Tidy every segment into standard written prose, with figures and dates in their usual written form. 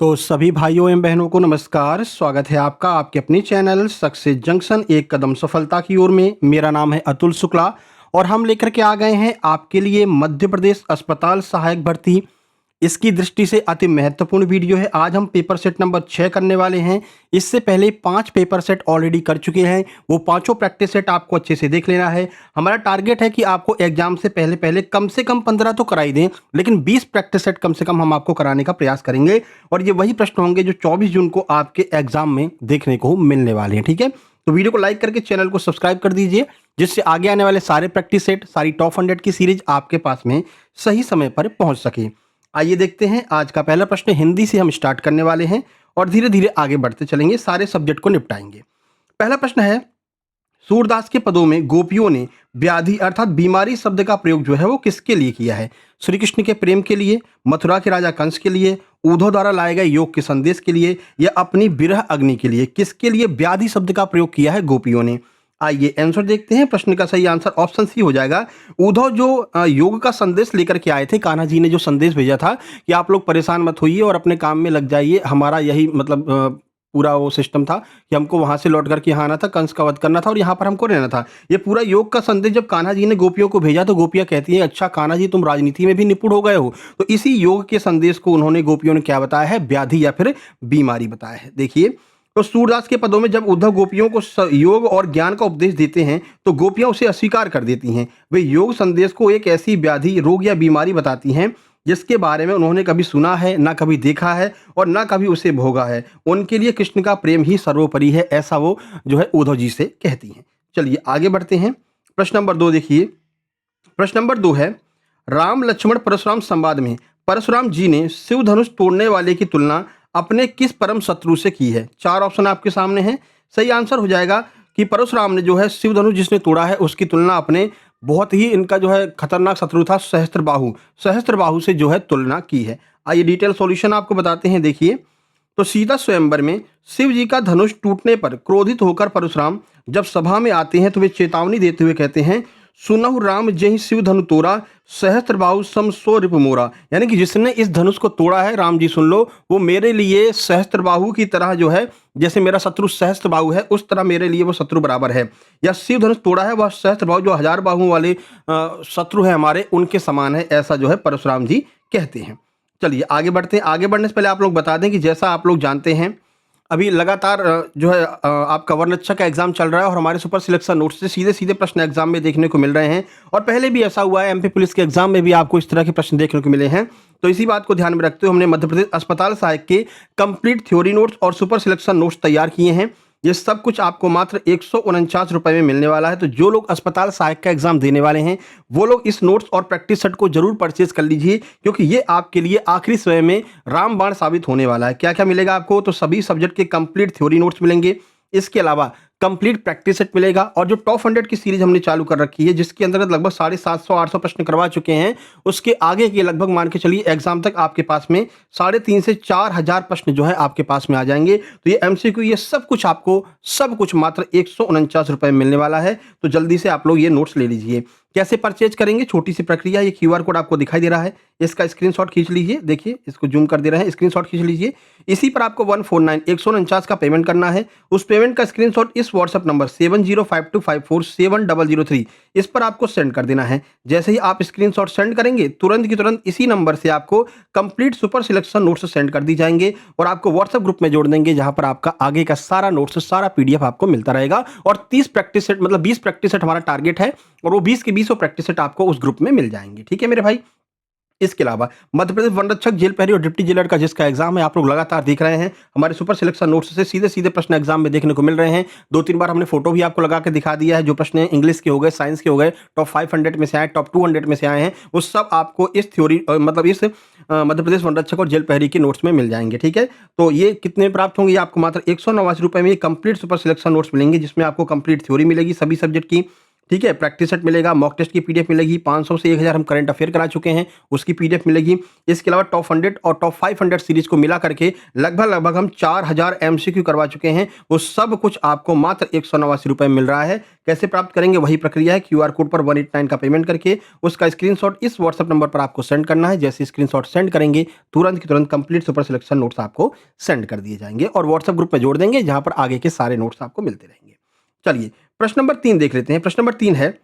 तो सभी भाइयों एवं बहनों को नमस्कार। स्वागत है आपका आपके अपने चैनल सक्सेस जंक्शन एक कदम सफलता की ओर में। मेरा नाम है अतुल शुक्ला और हम लेकर के आ गए हैं आपके लिए मध्य प्रदेश अस्पताल सहायक भर्ती इसकी दृष्टि से अति महत्वपूर्ण वीडियो है। आज हम पेपर सेट नंबर 6 करने वाले हैं। इससे पहले 5 पेपर सेट ऑलरेडी कर चुके हैं, वो पांचों प्रैक्टिस सेट आपको अच्छे से देख लेना है। हमारा टारगेट है कि आपको एग्जाम से पहले पहले कम से कम 15 तो कराई दें, लेकिन 20 प्रैक्टिस सेट कम से कम हम आपको कराने का प्रयास करेंगे और ये वही प्रश्न होंगे जो 24 जून को आपके एग्जाम में देखने को मिलने वाले हैं। ठीक है, तो वीडियो को लाइक करके चैनल को सब्सक्राइब कर दीजिए, जिससे आगे आने वाले सारे प्रैक्टिस सेट, सारी टॉप 100 की सीरीज आपके पास में सही समय पर पहुंच सके। आइए देखते हैं आज का पहला प्रश्न। हिंदी से हम स्टार्ट करने वाले हैं और धीरे धीरे आगे बढ़ते चलेंगे, सारे सब्जेक्ट को निपटाएंगे। पहला प्रश्न है, सूरदास के पदों में गोपियों ने व्याधि अर्थात बीमारी शब्द का प्रयोग जो है वो किसके लिए किया है? श्री कृष्ण के प्रेम के लिए, मथुरा के राजा कंस के लिए, उद्धव द्वारा लाए गए योग के संदेश के लिए या अपनी विरह अग्नि के लिए? किसके लिए व्याधि शब्द का प्रयोग किया है गोपियों ने? आइए आंसर देखते हैं। प्रश्न का सही आंसर ऑप्शन सी हो जाएगा। उद्धव जो योग का संदेश लेकर के आए थे, कान्हा जी ने जो संदेश भेजा था कि आप लोग परेशान मत होइए और अपने काम में लग जाइए, हमारा यही मतलब पूरा वो सिस्टम था कि हमको वहां से लौट करके यहाँ आना था, कंस का वध करना था और यहाँ पर हमको रहना था। ये पूरा योग का संदेश जब कान्हा जी ने गोपियों को भेजा तो गोपियां कहती हैं, अच्छा कान्हा जी तुम राजनीति में भी निपुण हो गए हो। तो इसी योग के संदेश को उन्होंने गोपियों ने क्या बताया है? व्याधि या फिर बीमारी बताया है। देखिए, तो सूरदास के पदों में जब उद्धव गोपियों को योग और ज्ञान का उपदेश देते हैं तो गोपियां उसे अस्वीकार कर देती हैं। वे योग संदेश को एक ऐसी व्याधि, रोग या बीमारी बताती हैं जिसके बारे में उन्होंने कभी सुना है, ना कभी देखा है और ना कभी उसे भोगा है। उनके लिए कृष्ण का प्रेम ही सर्वोपरि है, ऐसा वो जो है उद्धव जी से कहती हैं। चलिए आगे बढ़ते हैं। प्रश्न नंबर 2 देखिए। प्रश्न नंबर 2 है, राम लक्ष्मण परशुराम संवाद में परशुराम जी ने शिव धनुष तोड़ने वाले की तुलना अपने किस परम शत्रु से की है? 4 ऑप्शन आपके सामने हैं। सही आंसर हो जाएगा कि परशुराम ने जो है शिव धनुष जिसने तोड़ा है उसकी तुलना अपने बहुत ही इनका जो है खतरनाक शत्रु था सहस्त्रबाहु से जो है तुलना की है। आइए डिटेल सॉल्यूशन आपको बताते हैं। देखिए, तो सीता स्वयंवर में शिव जी का धनुष टूटने पर क्रोधित होकर परशुराम जब सभा में आते हैं तो वे चेतावनी देते हुए कहते हैं, सुनहु राम जहि शिव धनु तोड़ा, सहस्त्रबाहु सम सो रिपु मोरा। यानी कि जिसने इस धनुष को तोड़ा है, राम जी सुन लो, वो मेरे लिए सहस्त्रबाहु की तरह जो है, जैसे मेरा शत्रु सहस्त्रबाहु है उस तरह मेरे लिए वो शत्रु बराबर है। या शिव धनुष तोड़ा है वह सहस्त्रबाहु जो 1000 बाहु वाले शत्रु है हमारे, उनके समान है, ऐसा जो है परशुराम जी कहते हैं। चलिए आगे बढ़ते हैं। आगे बढ़ने से पहले आप लोग बता दें कि जैसा आप लोग जानते हैं अभी लगातार जो है आपका वर्णच्छ का एग्जाम चल रहा है और हमारे सुपर सिलेक्शन नोट्स से सीधे सीधे प्रश्न एग्जाम में देखने को मिल रहे हैं और पहले भी ऐसा हुआ है, एमपी पुलिस के एग्जाम में भी आपको इस तरह के प्रश्न देखने को मिले हैं। तो इसी बात को ध्यान में रखते हुए हमने मध्य प्रदेश अस्पताल सहायक के कंप्लीट थ्योरी नोट्स और सुपर सिलेक्शन नोट्स तैयार किए हैं। ये सब कुछ आपको मात्र 149 रुपए में मिलने वाला है। तो जो लोग अस्पताल सहायक का एग्जाम देने वाले हैं वो लोग इस नोट्स और प्रैक्टिस सेट को जरूर परचेज कर लीजिए, क्योंकि ये आपके लिए आखिरी समय में रामबाण साबित होने वाला है। क्या क्या मिलेगा आपको? तो सभी सब्जेक्ट के कंप्लीट थ्योरी नोट्स मिलेंगे, इसके अलावा कंप्लीट प्रैक्टिस सेट मिलेगा और जो टॉप 100 की सीरीज हमने चालू कर रखी है जिसके अंतर्गत लगभग 750-800 प्रश्न करवा चुके हैं, उसके आगे के लगभग मान के चलिए एग्जाम तक आपके पास में 3,500 से 4,000 प्रश्न जो है आपके पास में आ जाएंगे। तो ये एमसीक्यू, ये सब कुछ मात्र 149 रुपए में मिलने वाला है। तो जल्दी से आप लोग ये नोट्स ले लीजिए। कैसे परचेज करेंगे? छोटी सी प्रक्रिया, ये क्यूआर कोड आपको दिखाई दे रहा है, इसका स्क्रीनशॉट खींच लीजिए। देखिए, इसको जूम कर दे रहे हैं, स्क्रीनशॉट खींच लीजिए। इसी पर आपको 149 का पेमेंट करना है। उस पेमेंट का स्क्रीनशॉट इस व्हाट्सएप नंबर 7052547003 इस पर आपको सेंड कर देना है। जैसे ही आप स्क्रीनशॉट सेंड करेंगे, तुरंत की तुरंत इसी नंबर से आपको complete super selection notes send कर दी जाएंगे और आपको व्हाट्सएप ग्रुप में जोड़ देंगे, जहां पर आपका आगे का सारा नोट्स, सारा पीडीएफ आपको मिलता रहेगा। और 30 प्रैक्टिस सेट मतलब 20 प्रैक्टिस सेट हमारा टारगेट है और वो 20 के 20 प्रैक्टिस सेट आपको उस ग्रुप में मिल जाएंगे। ठीक है मेरे भाई। इसके अलावा मध्य प्रदेश वन रक्षक, जेल प्रहरी और डिप्टी जेलर का जिसका एग्जाम है आप लोग लगातार देख रहे हैं, हमारे सुपर सिलेक्शन नोट्स से सीधे सीधे प्रश्न एग्जाम में देखने को मिल रहे हैं। 2-3 बार हमने फोटो भी आपको लगा के दिखा दिया है। जो प्रश्न इंग्लिश के हो गए, साइंस के हो गए, टॉप 500 में से आए, टॉप 200 में से आए हैं, वो सब आपको इस थ्योरी मतलब इस मध्य प्रदेश वन रक्षक और जेल प्रहरी के नोट्स में मिल जाएंगे। ठीक है, तो ये कितने में प्राप्त होंगे? आपको मात्र 189 रुपए में कंप्लीट सुपर सिलेक्शन नोट्स मिलेंगे, जिसमें आपको कंप्लीट थ्योरी मिलेगी सभी सब्जेक्ट की, ठीक है, प्रैक्टिस सेट मिलेगा, मॉक टेस्ट की पीडीएफ मिलेगी, 500 से 1000 हम करंट अफेयर करा चुके हैं, उसकी पीडीएफ मिलेगी। इसके अलावा टॉप 100 और टॉप 500 सीरीज को मिला करके लगभग हम 4000 एमसीक्यू करवा चुके हैं। वो सब कुछ आपको मात्र 189 रुपए में मिल रहा है। कैसे प्राप्त करेंगे? वही प्रक्रिया है, क्यूआर कोड पर 189 का पेमेंट करके उसका स्क्रीनशॉट इस व्हाट्सएप नंबर पर आपको सेंड करना है। जैसे स्क्रीनशॉट सेंड करेंगे, तुरंत की तुरंत कंप्लीट सुपर सिलेक्शन नोट्स आपको सेंड कर दिए जाएंगे और व्हाट्सएप ग्रुप में जोड़ देंगे, जहां पर आगे के सारे नोट्स आपको मिलते रहेंगे। चलिए प्रश्न नंबर 3 देख लेते हैं। प्रश्न नंबर 3 है,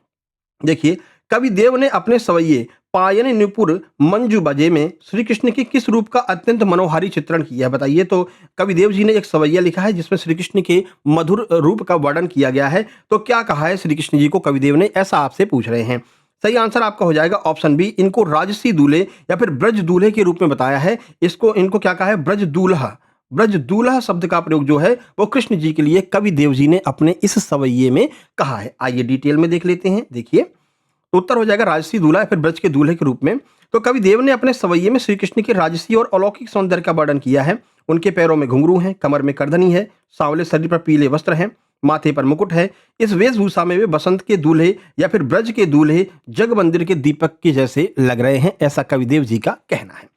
देखिए, कविदेव ने अपने सवैये पायन नुपुर मंजू बजे में श्री कृष्ण के किस रूप का अत्यंत मनोहारी चित्रण किया है? बताइए। तो कविदेव जी ने एक सवैया लिखा है जिसमें श्री कृष्ण के मधुर रूप का वर्णन किया गया है। तो क्या कहा है श्री कृष्ण जी को कविदेव ने, ऐसा आपसे पूछ रहे हैं। सही आंसर आपका हो जाएगा ऑप्शन बी, इनको राजसी दूल्हे या फिर ब्रज दूल्हे के रूप में बताया है। इनको क्या कहा है? ब्रज दूल्हा। ब्रज दूल्हा शब्द का प्रयोग जो है वो कृष्ण जी के लिए कविदेव जी ने अपने इस सवैये में कहा है। आइए डिटेल में देख लेते हैं। देखिए, तो उत्तर हो जाएगा राजसी दूल्हा या फिर ब्रज के दूल्हे के रूप में। तो कविदेव ने अपने सवैये में श्री कृष्ण के राजसी और अलौकिक सौंदर्य का वर्णन किया है। उनके पैरों में घुंघरू हैं, कमर में करधनी है, सांवले शरीर पर पीले वस्त्र हैं, माथे पर मुकुट है। इस वेशभूषा में वे बसंत के दूल्हे या फिर ब्रज के दूल्हे जग मंदिर के दीपक के जैसे लग रहे हैं, ऐसा कविदेव जी का कहना है।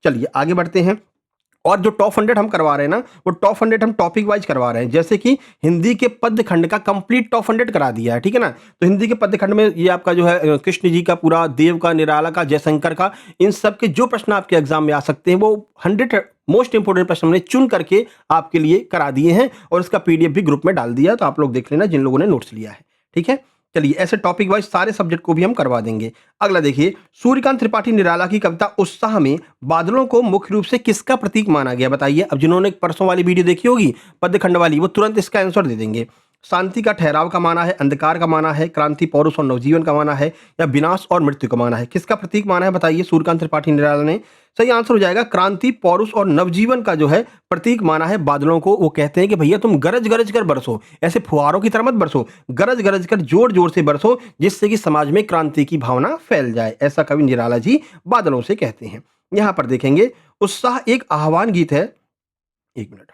चलिए आगे बढ़ते हैं। और जो टॉप 100 हम करवा रहे हैं ना, वो टॉप 100 हम टॉपिक वाइज करवा रहे हैं। जैसे कि हिंदी के पद्य खंड का कंप्लीट टॉप 100 करा दिया है, ठीक है ना। तो हिंदी के पद्य खंड में ये आपका जो है कृष्ण जी का पूरा, देव का, निराला का, जयशंकर का, इन सब के जो प्रश्न आपके एग्जाम में आ सकते हैं वो 100 मोस्ट इंपोर्टेंट प्रश्न हमने चुन करके आपके लिए करा दिए हैं और इसका पीडीएफ भी ग्रुप में डाल दिया, तो आप लोग देख लेना जिन लोगों ने नोट्स लिया है। ठीक है, चलिए ऐसे टॉपिक वाइज सारे सब्जेक्ट को भी हम करवा देंगे। अगला देखिए, सूर्यकांत त्रिपाठी निराला की कविता उत्साह में बादलों को मुख्य रूप से किसका प्रतीक माना गया? बताइए। अब जिन्होंने परसों वाली वीडियो देखी होगी पद्य खंड वाली, वो तुरंत इसका आंसर दे देंगे। शांति का ठहराव का माना है, अंधकार का माना है, क्रांति, पौरुष और नवजीवन का माना है, या विनाश और मृत्यु का माना है? किसका प्रतीक माना है बताइए सूर्यकांत त्रिपाठी निराला ने? सही आंसर हो जाएगा क्रांति, पौरुष और नवजीवन का जो है प्रतीक माना है बादलों को। वो कहते हैं कि भैया तुम गरज गरज कर बरसो, ऐसे फुहारों की तरह मत बरसो, गरज गरज कर जोर जोर से बरसो, जिससे कि समाज में क्रांति की भावना फैल जाए, ऐसा कवि निराला जी बादलों से कहते हैं। यहां पर देखेंगे, उत्साह एक आह्वान गीत है। एक मिनट।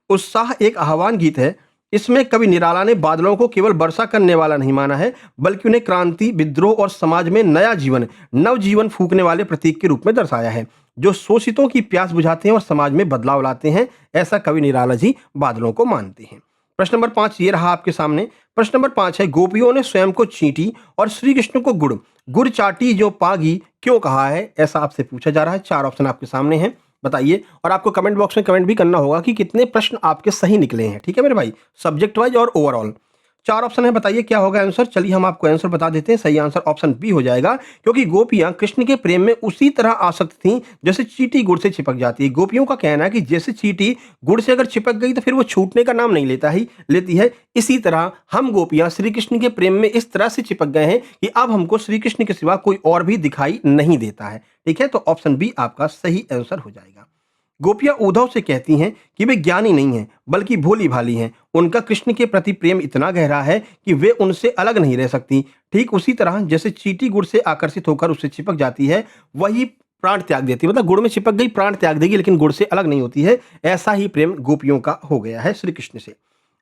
उत्साह एक आह्वान गीत है। इसमें कवि निराला ने बादलों को केवल वर्षा करने वाला नहीं माना है, बल्कि उन्हें क्रांति, विद्रोह और समाज में नया जीवन, नवजीवन फूंकने वाले प्रतीक के रूप में दर्शाया है, जो शोषितों की प्यास बुझाते हैं और समाज में बदलाव लाते हैं। ऐसा कवि निराला जी बादलों को मानते हैं। प्रश्न नंबर 5 ये रहा आपके सामने। प्रश्न नंबर 5 है, गोपियों ने स्वयं को चींटी और श्री कृष्ण को गुड़ गुड़ चाटी जो पागी क्यों कहा है? ऐसा आपसे पूछा जा रहा है। 4 ऑप्शन आपके सामने हैं, बताइए। और आपको कमेंट बॉक्स में कमेंट भी करना होगा कि कितने प्रश्न आपके सही निकले हैं। ठीक है मेरे भाई, सब्जेक्ट वाइज और ओवरऑल। 4 ऑप्शन है, बताइए क्या होगा आंसर। चलिए हम आपको आंसर बता देते हैं। सही आंसर ऑप्शन बी हो जाएगा, क्योंकि गोपियां कृष्ण के प्रेम में उसी तरह आसक्त थीं जैसे चींटी गुड़ से चिपक जाती है। गोपियों का कहना है कि जैसे चींटी गुड़ से अगर चिपक गई तो फिर वो छूटने का नाम नहीं लेती है, इसी तरह हम गोपियां श्री कृष्ण के प्रेम में इस तरह से चिपक गए हैं कि अब हमको श्री कृष्ण के सिवा कोई और भी दिखाई नहीं देता है। ठीक है, तो ऑप्शन बी आपका सही आंसर हो जाएगा। गोपियां उद्धव से कहती हैं कि वे ज्ञानी नहीं हैं, बल्कि भोली भाली हैं। उनका कृष्ण के प्रति प्रेम इतना गहरा है कि वे उनसे अलग नहीं रह सकती। ठीक उसी तरह जैसे चींटी गुड़ से आकर्षित होकर उससे चिपक जाती है, वही प्राण त्याग देती है, मतलब गुड़ में चिपक गई प्राण त्याग देगी, लेकिन गुड़ से अलग नहीं होती है। ऐसा ही प्रेम गोपियों का हो गया है श्री कृष्ण से।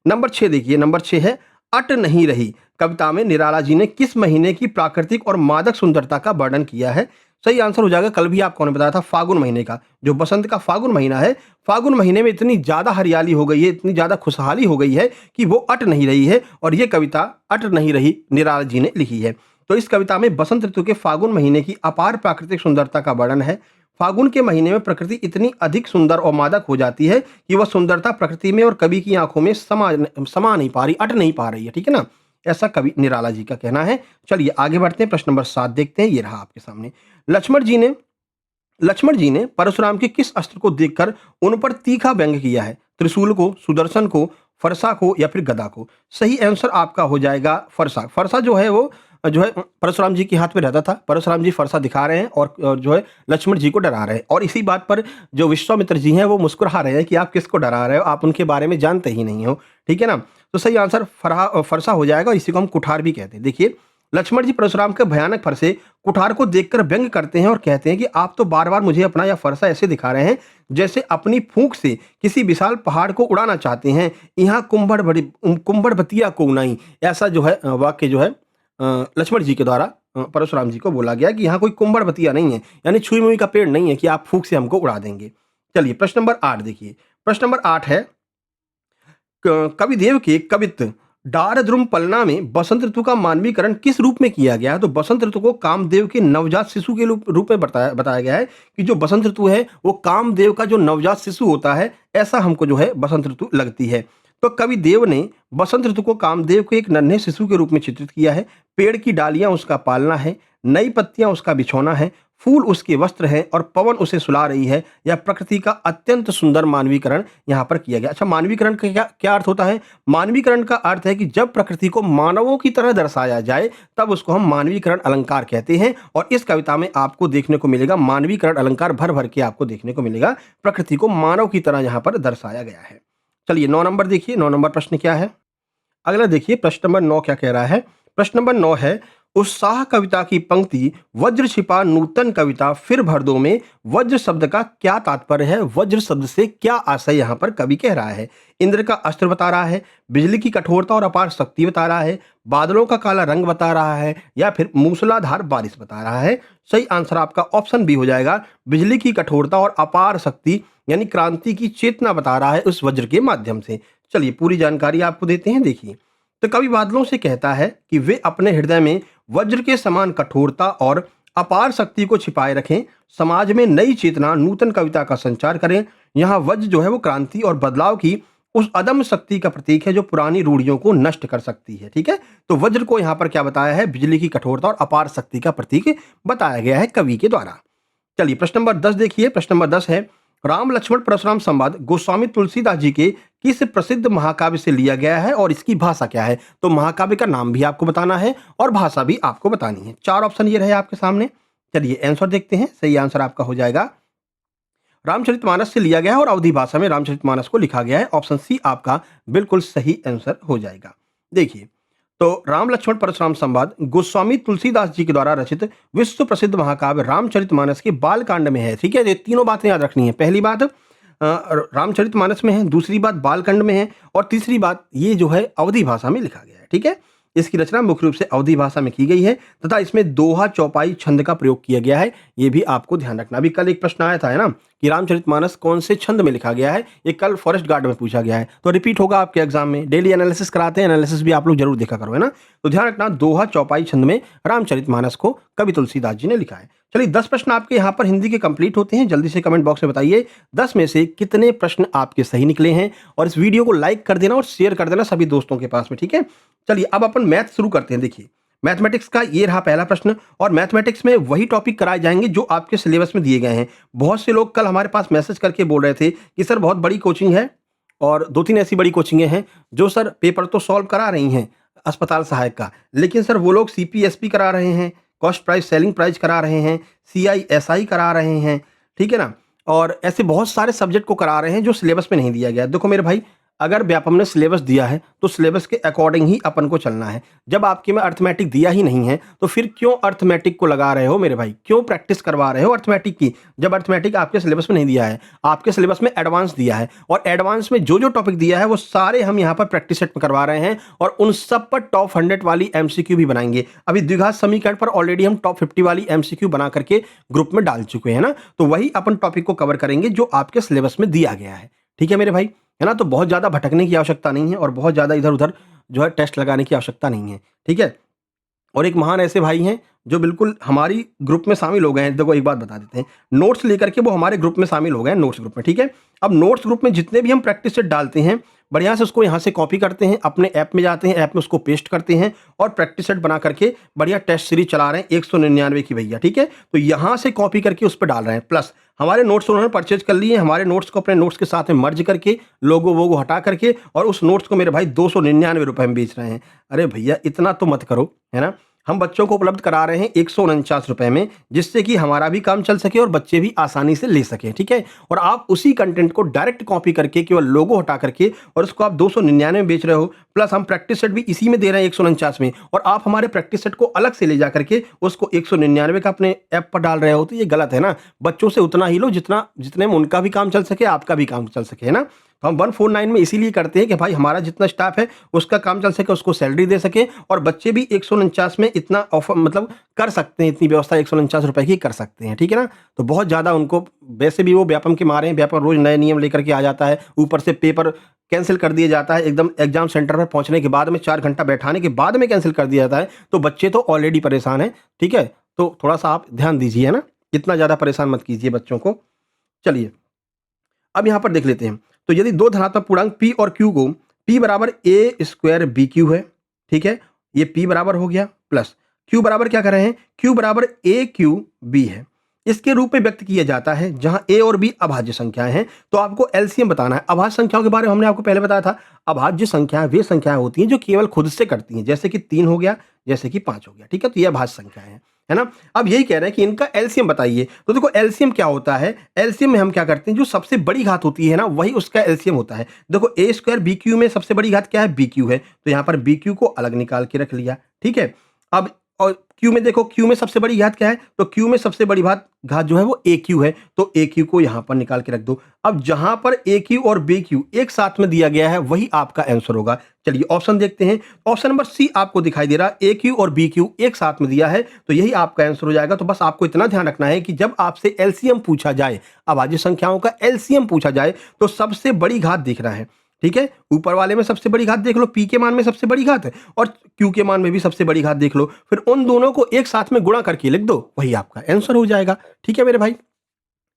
नंबर 6 देखिए, नंबर 6 है, अट नहीं रही कविता में निराला जी ने किस महीने की प्राकृतिक और मादक सुंदरता का वर्णन किया है? सही आंसर हो जाएगा, कल भी आपको ने बताया था, फागुन महीने का। जो बसंत का फागुन महीना है, फागुन महीने में इतनी ज्यादा हरियाली हो गई है, इतनी ज्यादा खुशहाली हो गई है कि वो अट नहीं रही है, और ये कविता अट नहीं रही निराला जी ने लिखी है। तो इस कविता में बसंत ऋतु के फागुन महीने की अपार प्राकृतिक सुंदरता का वर्णन है। फागुन के महीने में प्रकृति इतनी अधिक सुंदर और मादक हो जाती है कि वह सुंदरता प्रकृति में और कवि की आंखों में समा नहीं पा रही, अट नहीं पा रही है। ठीक है ना, ऐसा कवि निराला जी का कहना है। चलिए आगे बढ़ते हैं, प्रश्न नंबर 7 देखते हैं। ये रहा आपके सामने। लक्ष्मण जी ने परशुराम के किस अस्त्र को देखकर उन पर तीखा व्यंग किया है? त्रिशूल को, सुदर्शन को, फरसा को, या फिर गदा को? सही आंसर आपका हो जाएगा फरसा। फरसा जो है वो जो है परशुराम जी के हाथ में रहता था। परशुराम जी फरसा दिखा रहे हैं और जो है लक्ष्मण जी को डरा रहे हैं, और इसी बात पर जो विश्वामित्र जी हैं वो मुस्कुरा रहे हैं कि आप किसको डरा रहे हो, आप उनके बारे में जानते ही नहीं हो। ठीक है ना, तो सही आंसर फरसा हो जाएगा। इसी को हम कुठार भी कहते हैं। देखिए, लक्ष्मण जी परशुराम के भयानक फरसे कुठार को देखकर व्यंग करते हैं और कहते हैं कि आप तो बार बार मुझे अपना यह फरसा ऐसे दिखा रहे हैं जैसे अपनी फूंक से किसी विशाल पहाड़ को उड़ाना चाहते हैं। यहाँ कुंभड़ बतिया को नहीं, ऐसा जो है वाक्य जो है लक्ष्मण जी के द्वारा परशुराम जी को बोला गया कि यहाँ कोई कुंभड़बतिया नहीं है, यानी छुई मुई का पेड़ नहीं है कि आप फूंक से हमको उड़ा देंगे। चलिए प्रश्न नंबर 8 देखिए। प्रश्न नंबर 8 है कविदेव के कवित्व डारद्रुम पलना में बसंत ऋतु का मानवीकरण किस रूप में किया गया है? तो बसंत ऋतु को कामदेव के नवजात शिशु के रूप में बताया गया है कि जो बसंत ऋतु है वो कामदेव का जो नवजात शिशु होता है, ऐसा हमको जो है बसंत ऋतु लगती है। तो कवि देव ने बसंत ऋतु को कामदेव के एक नन्हे शिशु के रूप में चित्रित किया है। पेड़ की डालियां उसका पालना है, नई पत्तियां उसका बिछौना है, फूल उसके वस्त्र हैं और पवन उसे सुला रही है। यह प्रकृति का अत्यंत सुंदर मानवीकरण यहाँ पर किया गया। अच्छा, मानवीकरण का क्या क्या अर्थ होता है? मानवीकरण का अर्थ है कि जब प्रकृति को मानवों की तरह दर्शाया जाए तब उसको हम मानवीकरण अलंकार कहते हैं। और इस कविता में आपको देखने को मिलेगा मानवीकरण अलंकार भर भर के आपको देखने को मिलेगा। प्रकृति को मानव की तरह यहाँ पर दर्शाया गया है। चलिए 9 नंबर देखिए, 9 नंबर प्रश्न क्या है? अगला देखिए प्रश्न नंबर 9 क्या कह रहा है? प्रश्न नंबर 9 है उत्साह कविता की पंक्ति वज्र छिपा नूतन कविता फिर भर दो में वज्र शब्द का क्या तात्पर्य है? वज्र शब्द से क्या आशय यहाँ पर कवि कह रहा है? इंद्र का अस्त्र बता रहा है, बिजली की कठोरता और अपार शक्ति बता रहा है, बादलों का काला रंग बता रहा है, या फिर मूसलाधार बारिश बता रहा है? सही आंसर आपका ऑप्शन बी हो जाएगा, बिजली की कठोरता और अपार शक्ति यानी क्रांति की चेतना बता रहा है उस वज्र के माध्यम से। चलिए पूरी जानकारी आपको देते हैं, देखिए। तो कवि बादलों से कहता है कि वे अपने हृदय में वज्र के समान कठोरता और अपार शक्ति को छिपाए रखें, समाज में नई चेतना नूतन कविता का संचार करें। यहाँ वज्र जो है वो क्रांति और बदलाव की उस अदम्य शक्ति का प्रतीक है जो पुरानी रूढ़ियों को नष्ट कर सकती है। ठीक है, तो वज्र को यहाँ पर क्या बताया है? बिजली की कठोरता और अपार शक्ति का प्रतीक बताया गया है कवि के द्वारा। चलिए प्रश्न नंबर 10 देखिए। प्रश्न नंबर 10 है राम लक्ष्मण परशुराम संवाद गोस्वामी तुलसीदास जी के किस प्रसिद्ध महाकाव्य से लिया गया है और इसकी भाषा क्या है? तो महाकाव्य का नाम भी आपको बताना है और भाषा भी आपको बतानी है। 4 ऑप्शन ये रहे आपके सामने। चलिए आंसर देखते हैं। सही आंसर आपका हो जाएगा रामचरितमानस से लिया गया है और अवधी भाषा में रामचरितमानस को लिखा गया है। ऑप्शन सी आपका बिल्कुल सही आंसर हो जाएगा। देखिए, तो राम लक्ष्मण परशुराम संवाद गोस्वामी तुलसीदास जी के द्वारा रचित विश्व प्रसिद्ध महाकाव्य रामचरितमानस के बालकांड में है। ठीक है, ये तीनों बातें याद रखनी है। पहली बात रामचरितमानस में है, दूसरी बात बालकांड में है और तीसरी बात ये जो है अवधी भाषा में लिखा गया है। ठीक है, इसकी रचना मुख्य रूप से अवधी भाषा में की गई है तथा इसमें दोहा चौपाई छंद का प्रयोग किया गया है। ये भी आपको ध्यान रखना। अभी कल एक प्रश्न आया था है ना कि रामचरितमानस कौन से छंद में लिखा गया है, ये कल फॉरेस्ट गार्ड में पूछा गया है, तो रिपीट होगा आपके एग्जाम में। डेली एनालिसिस कराते हैं, एनालिसिस भी आप लोग जरूर देखा करो, है ना। तो ध्यान रखना, दोहा चौपाई छंद में रामचरितमानस को कवि तुलसीदास जी ने लिखा है। चलिए 10 प्रश्न आपके यहाँ पर हिंदी के कंप्लीट होते हैं। जल्दी से कमेंट बॉक्स में बताइए 10 में से कितने प्रश्न आपके सही निकले हैं और इस वीडियो को लाइक कर देना और शेयर कर देना सभी दोस्तों के पास में। ठीक है, चलिए अब अपन मैथ शुरू करते हैं। देखिए मैथमेटिक्स का ये रहा पहला प्रश्न और मैथमेटिक्स में वही टॉपिक कराए जाएंगे जो आपके सिलेबस में दिए गए हैं। बहुत से लोग कल हमारे पास मैसेज करके बोल रहे थे कि सर बहुत बड़ी कोचिंग है और 2-3 ऐसी बड़ी कोचिंगें हैं जो सर पेपर तो सॉल्व करा रही हैं अस्पताल सहायक का, लेकिन सर वो लोग CPSP करा रहे हैं, कॉस्ट प्राइस सेलिंग प्राइस करा रहे हैं, CISI करा रहे हैं। ठीक है ना, और ऐसे बहुत सारे सब्जेक्ट को करा रहे हैं जो सिलेबस में नहीं दिया गया। देखो मेरे भाई, अगर व्यापम ने सिलेबस दिया है तो सिलेबस के अकॉर्डिंग ही अपन को चलना है। जब आपके में अर्थमेटिक दिया ही नहीं है तो फिर क्यों अर्थमेटिक को लगा रहे हो मेरे भाई? क्यों प्रैक्टिस करवा रहे हो अर्थमेटिक की जब अर्थमेटिक आपके सिलेबस में नहीं दिया है? आपके सिलेबस में एडवांस दिया है और एडवांस में जो जो टॉपिक दिया है वो सारे हम यहाँ पर प्रैक्टिस सेट में करवा रहे हैं और उन सब पर टॉप 100 वाली MCQ भी बनाएंगे। अभी द्विघात समीकरण पर ऑलरेडी हम टॉप 50 वाली MCQ बना करके ग्रुप में डाल चुके हैं ना, तो वही अपन टॉपिक को कवर करेंगे जो आपके सिलेबस में दिया गया है। ठीक है मेरे भाई, है ना। तो बहुत ज़्यादा भटकने की आवश्यकता नहीं है और बहुत ज़्यादा इधर उधर जो है टेस्ट लगाने की आवश्यकता नहीं है। ठीक है, और एक महान ऐसे भाई हैं जो बिल्कुल हमारी ग्रुप में शामिल हो गए हैं। देखो एक बात बता देते हैं, नोट्स लेकर के वो हमारे ग्रुप में शामिल हो गए हैं, नोट्स ग्रुप में। ठीक है, अब नोट्स ग्रुप में जितने भी हम प्रैक्टिस सेट डालते हैं बढ़िया से उसको यहाँ से कॉपी करते हैं, अपने ऐप में जाते हैं, ऐप में उसको पेस्ट करते हैं और प्रैक्टिस सेट बना करके बढ़िया टेस्ट सीरीज चला रहे हैं 199 की भैया। ठीक है, तो यहाँ से कॉपी करके उस पर डाल रहे हैं। प्लस हमारे नोट्स उन्होंने परचेज कर लिए, हमारे नोट्स को अपने नोट्स के साथ में मर्ज करके लोगो वोगो हटा करके और उस नोट्स को मेरे भाई 299 रुपये में बेच रहे हैं। अरे भैया इतना तो मत करो, है ना। हम बच्चों को उपलब्ध करा रहे हैं 149 रुपये में, जिससे कि हमारा भी काम चल सके और बच्चे भी आसानी से ले सकें। ठीक है, और आप उसी कंटेंट को डायरेक्ट कॉपी करके केवल लोगो हटा करके और उसको आप 299 में बेच रहे हो। प्लस हम प्रैक्टिस सेट भी इसी में दे रहे हैं 149 में, और आप हमारे प्रैक्टिस सेट को अलग से ले जा करके उसको 199 का अपने ऐप पर डाल रहे हो, तो ये गलत है ना। बच्चों से उतना ही लो जितना जितने में उनका भी काम चल सके, आपका भी काम चल सके, है ना। तो हम 149 में इसीलिए करते हैं कि भाई हमारा जितना स्टाफ है उसका काम चल सके, उसको सैलरी दे सके, और बच्चे भी 149 में इतना ऑफर मतलब कर सकते हैं, इतनी व्यवस्था 149 रुपए की कर सकते हैं, ठीक है ना। तो बहुत ज़्यादा उनको, वैसे भी वो व्यापम के मारे हैं, व्यापम रोज नए नियम लेकर के आ जाता है, ऊपर से पेपर कैंसिल कर दिया जाता है एकदम एग्जाम सेंटर पर पहुंचने के बाद में, 4 घंटा बैठाने के बाद में कैंसिल कर दिया जाता है, तो बच्चे तो ऑलरेडी परेशान हैं, ठीक है। तो थोड़ा सा आप ध्यान दीजिए, है ना, इतना ज़्यादा परेशान मत कीजिए बच्चों को। चलिए अब यहाँ पर देख लेते हैं। तो यदि दो धनात्मक पूर्णांक p और q को p बराबर a स्क्वायर बी क्यू है, ठीक है, ये p बराबर हो गया, प्लस q बराबर क्या कर रहे हैं, q बराबर a क्यू b है, इसके रूप में व्यक्त किया जाता है, जहां a और b अभाज्य संख्याएं हैं। तो आपको एलसीएम बताना है। अभाज्य संख्याओं के बारे में हमने आपको पहले बताया था, अभाज्य संख्याएं वे संख्याएं होती हैं जो केवल खुद से करती हैं, जैसे कि 3 हो गया, जैसे कि 5 हो गया, ठीक है। तो ये अभाज्य संख्याएं हैं, है ना। अब यही कह रहे हैं कि इनका एलसीएम बताइए। तो देखो एलसीएम क्या होता है, एलसीएम में हम क्या करते हैं, जो सबसे बड़ी घात होती है ना, वही उसका एलसीएम होता है। देखो ए स्क्वायर बी क्यू में सबसे बड़ी घात क्या है, बी क्यू है, तो यहाँ पर बी क्यू को अलग निकाल के रख लिया, ठीक है। अब और क्यू में देखो, क्यू में सबसे बड़ी घात क्या है, तो क्यू में सबसे बड़ी घात जो है वो ए क्यू है, तो ए क्यू को यहाँ पर निकाल के रख दो। अब जहां पर ए क्यू और बी क्यू एक साथ में दिया गया है वही आपका आंसर होगा। चलिए ऑप्शन देखते हैं। ऑप्शन नंबर सी आपको दिखाई दे रहा है, ए क्यू और बी क्यू एक साथ में दिया है, तो यही आपका आंसर हो जाएगा। तो बस आपको इतना ध्यान रखना है कि जब आपसे एलसीएम पूछा जाए, अभाज्य संख्याओं का एलसीएम पूछा जाए, तो सबसे बड़ी घात दिख रहा है, ठीक है। ऊपर वाले में सबसे बड़ी घात देख लो, पी के मान में सबसे बड़ी घात है, और क्यू के मान में भी सबसे बड़ी घात देख लो, फिर उन दोनों को एक साथ में गुणा करके लिख दो, वही आपका आंसर हो जाएगा, ठीक है मेरे भाई।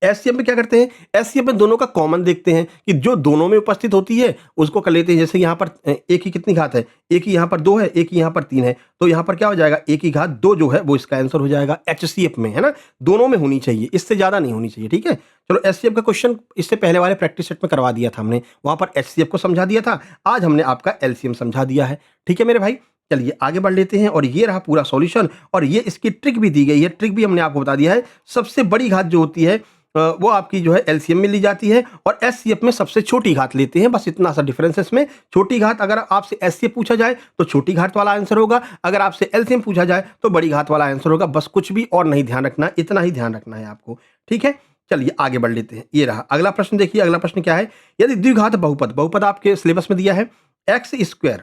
एचसीएफ में क्या करते हैं, एचसीएफ में दोनों का कॉमन देखते हैं कि जो दोनों में उपस्थित होती है उसको कर लेते हैं। जैसे यहाँ पर ए की कितनी घात है, ए की यहाँ पर 2 है, ए की यहाँ पर 3 है, तो यहाँ पर क्या हो जाएगा, ए की घात 2 जो है वो इसका आंसर हो जाएगा एचसीएफ में, है ना। दोनों में होनी चाहिए, इससे ज्यादा नहीं होनी चाहिए, ठीक है। चलो एचसीएफ का क्वेश्चन इससे पहले वाले प्रैक्टिस सेट में करवा दिया था हमने, वहां पर एचसीएफ को समझा दिया था, आज हमने आपका एलसीएम समझा दिया है, ठीक है मेरे भाई। चलिए आगे बढ़ लेते हैं, और ये रहा पूरा सॉल्यूशन, और ये इसकी ट्रिक भी दी गई है, ट्रिक भी हमने आपको बता दिया है। सबसे बड़ी घात जो होती है वो आपकी जो है एलसीएम में ली जाती है, और एचसीएफ में सबसे छोटी घात लेते हैं, बस इतना सा डिफरेंस है इसमें। छोटी घात अगर आपसे एचसीएफ पूछा जाए तो छोटी घात वाला आंसर होगा, अगर आपसे एलसीएम पूछा जाए तो बड़ी घात वाला आंसर होगा। बस कुछ भी और नहीं ध्यान रखना, इतना ही ध्यान रखना है आपको, ठीक है। चलिए आगे बढ़ लेते हैं। ये रहा अगला प्रश्न, देखिए अगला प्रश्न क्या है। यदि द्विघात बहुपद, बहुपद आपके सिलेबस में दिया है, x square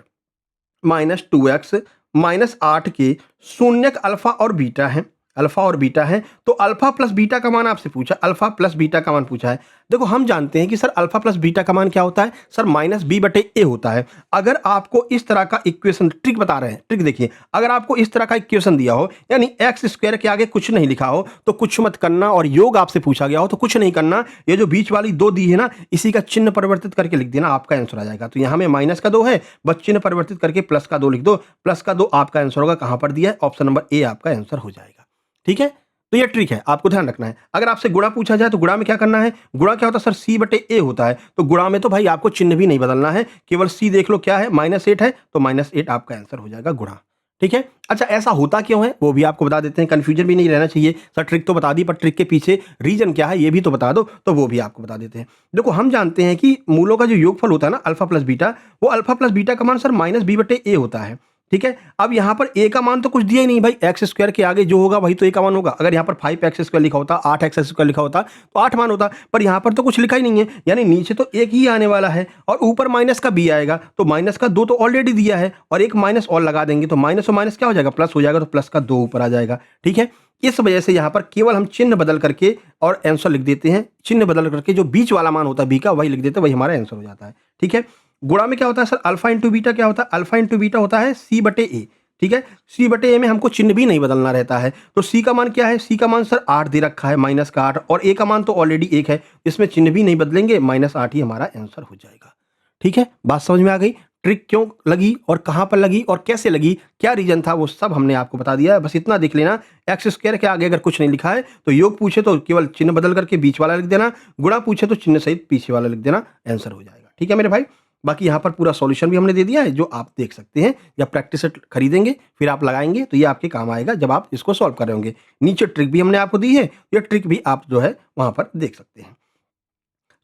minus 2x minus 8 के शून्यक अल्फा और बीटा है, अल्फा और बीटा है, तो अल्फा प्लस बीटा का मान आपसे पूछा, अल्फा प्लस बीटा का मान पूछा है। देखो हम जानते हैं कि सर अल्फा प्लस बीटा का मान क्या होता है, सर माइनस बी बटे ए होता है। अगर आपको इस तरह का इक्वेशन, ट्रिक बता रहे हैं, ट्रिक देखिए, अगर आपको इस तरह का इक्वेशन दिया हो, यानी एक्स स्क्वायर के आगे कुछ नहीं लिखा हो तो कुछ मत करना, और योग आपसे पूछा गया हो तो कुछ नहीं करना, ये जो बीच वाली 2 दी है ना, इसी का चिन्ह परिवर्तित करके लिख देना, आपका आंसर आ जाएगा। तो यहाँ में माइनस का 2 है, बस चिन्ह परिवर्तित करके प्लस का 2 लिख दो, प्लस का 2 आपका आंसर होगा, कहां पर दिया है, ऑप्शन नंबर ए आपका आंसर हो जाएगा, ठीक है। तो ये ट्रिक है, आपको ध्यान रखना है। अगर आपसे गुणा पूछा जाए तो गुणा में क्या करना है, गुणा क्या होता है सर, सी बटे ए होता है, तो गुणा में तो भाई आपको चिन्ह भी नहीं बदलना है, केवल सी देख लो क्या है, -8 है, तो -8 आपका आंसर हो जाएगा गुणा, ठीक है। अच्छा ऐसा होता क्यों है वो भी आपको बता देते हैं, कंफ्यूजन भी नहीं रहना चाहिए। सर ट्रिक तो बता दी, पर ट्रिक के पीछे रीजन क्या है ये भी तो बता दो, तो वो भी आपको बता देते हैं। देखो हम जानते हैं कि मूलों का जो योगफल होता है ना, अल्फा प्लस बीटा, वो अल्फा प्लस बीटा का मान सर माइनस बी बटे ए होता है, ठीक है। अब यहाँ पर ए का मान तो कुछ दिया ही नहीं भाई, एक्स स्क्वायर के आगे जो होगा वही तो ए का मान होगा। अगर यहाँ पर 5x स्क्वायर लिखा होता, 8x स्क्वायर लिखा होता तो 8 मान होता, पर यहाँ पर तो कुछ लिखा ही नहीं है, यानी नीचे तो एक ही आने वाला है, और ऊपर माइनस का बी आएगा, तो माइनस का 2 तो ऑलरेडी दिया है, और एक माइनस और लगा देंगे, तो माइनस और माइनस क्या हो जाएगा, प्लस हो जाएगा, तो प्लस का 2 ऊपर आ जाएगा, ठीक है। इस वजह से यहाँ पर केवल हम चिन्ह बदल करके और आंसर लिख देते हैं, चिन्ह बदल करके जो बीच वाला मान होता है बी का वही लिख देते हैं, वही हमारा आंसर हो जाता है, ठीक है। गुणा में क्या होता है सर, अल्फा इंटू बीटा क्या होता है, अल्फा इंटू बीटा होता है सी बटे ए, ठीक है। सी बटे ए में हमको चिन्ह भी नहीं बदलना रहता है, तो सी का मान क्या है, सी का मान सर 8 दे रखा है, माइनस का 8, और ए का मान तो ऑलरेडी 1 है, इसमें चिन्ह भी नहीं बदलेंगे, -8 ही हमारा आंसर हो जाएगा, ठीक है। बात समझ में आ गई, ट्रिक क्यों लगी और कहां पर लगी और कैसे लगी, क्या रीजन था, वो सब हमने आपको बता दिया है। बस इतना देख लेना, एक्स स्क्वायर के आगे अगर कुछ नहीं लिखा है तो योग पूछे तो केवल चिन्ह बदल करके बीच वाला लिख देना, गुणा पूछे तो चिन्ह सहित पीछे वाला लिख देना, आंसर हो जाएगा, ठीक है मेरे भाई। बाकी यहाँ पर पूरा सॉल्यूशन भी हमने दे दिया है, जो आप देख सकते हैं, जब प्रैक्टिस सेट खरीदेंगे फिर आप लगाएंगे तो ये आपके काम आएगा जब आप इसको सॉल्व कर रहे होंगे। नीचे ट्रिक भी हमने आपको दी है, ये ट्रिक भी आप जो है वहां पर देख सकते हैं।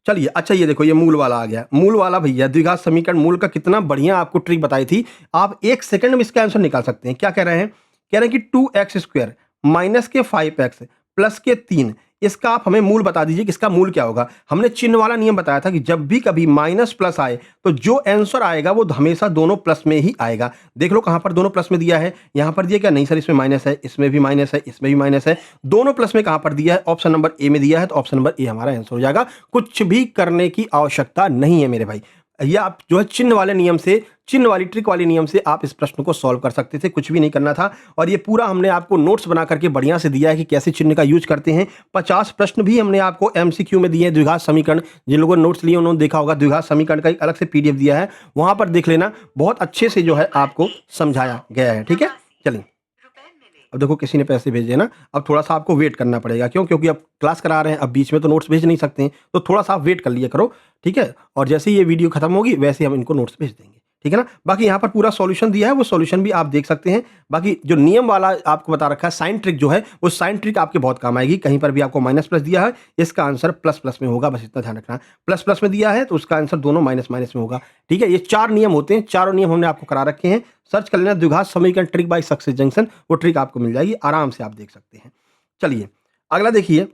चलिए, अच्छा ये देखो, ये मूल वाला आ गया। मूल वाला भैया द्विघात समीकरण मूल का कितना बढ़िया आपको ट्रिक बताई थी। आप 1 सेकंड में इसका आंसर निकाल सकते हैं। क्या कह रहे हैं? कह रहे हैं कि 2x² माइनस के 5x प्लस के 3, इसका आप हमें मूल बता दीजिए कि इसका मूल क्या होगा। हमने चिन्ह वाला नियम बताया था कि जब भी कभी माइनस प्लस आए तो जो आंसर आएगा वो हमेशा दोनों प्लस में ही आएगा। देख लो कहां पर दोनों प्लस में दिया है, यहां पर दिया क्या? नहीं सर, इसमें माइनस है, इसमें भी माइनस है, इसमें भी माइनस है, दोनों प्लस में कहां पर दिया है? ऑप्शन नंबर ए में दिया है, तो ऑप्शन नंबर ए हमारा आंसर हो जाएगा। कुछ भी करने की आवश्यकता नहीं है मेरे भाई। ये आप जो है चिन्ह वाले नियम से, चिन्ह वाली ट्रिक वाले नियम से आप इस प्रश्न को सॉल्व कर सकते थे, कुछ भी नहीं करना था। और ये पूरा हमने आपको नोट्स बना करके बढ़िया से दिया है कि कैसे चिन्ह का यूज करते हैं। 50 प्रश्न भी हमने आपको एमसीक्यू में दिए हैं। द्विघात समीकरण, जिन लोगों ने नोट्स लिए उन्होंने देखा होगा, द्विघात समीकरण का एक अलग से पीडीएफ दिया है, वहां पर देख लेना, बहुत अच्छे से जो है आपको समझाया गया है। ठीक है, चलिए। अब देखो किसी ने पैसे भेजे ना, अब थोड़ा सा आपको वेट करना पड़ेगा। क्यों? क्योंकि अब क्लास करा रहे हैं, अब बीच में तो नोट्स भेज नहीं सकते हैं, तो थोड़ा सा आप वेट कर लिया करो। ठीक है, और जैसे ही ये वीडियो खत्म होगी वैसे हम इनको नोट्स भेज देंगे। ठीक है ना? बाकी यहाँ पर पूरा सॉल्यूशन दिया है, वो सॉल्यूशन भी आप देख सकते हैं। बाकी जो नियम वाला आपको बता रखा है, साइन ट्रिक जो है, वो साइन ट्रिक आपके बहुत काम आएगी। कहीं पर भी आपको माइनस प्लस दिया है, इसका आंसर प्लस प्लस में होगा, बस इतना ध्यान रखना। प्लस प्लस में दिया है तो उसका आंसर दोनों माइनस माइनस में होगा। ठीक है, ये 4 नियम होते हैं, चारों नियम हमने आपको करा रखे हैं। सर्च कर लेना द्विघात समीकरण ट्रिक बाय सक्सेस जंक्शन, वो ट्रिक आपको मिल जाएगी, आराम से आप देख सकते हैं। चलिए अगला देखिए।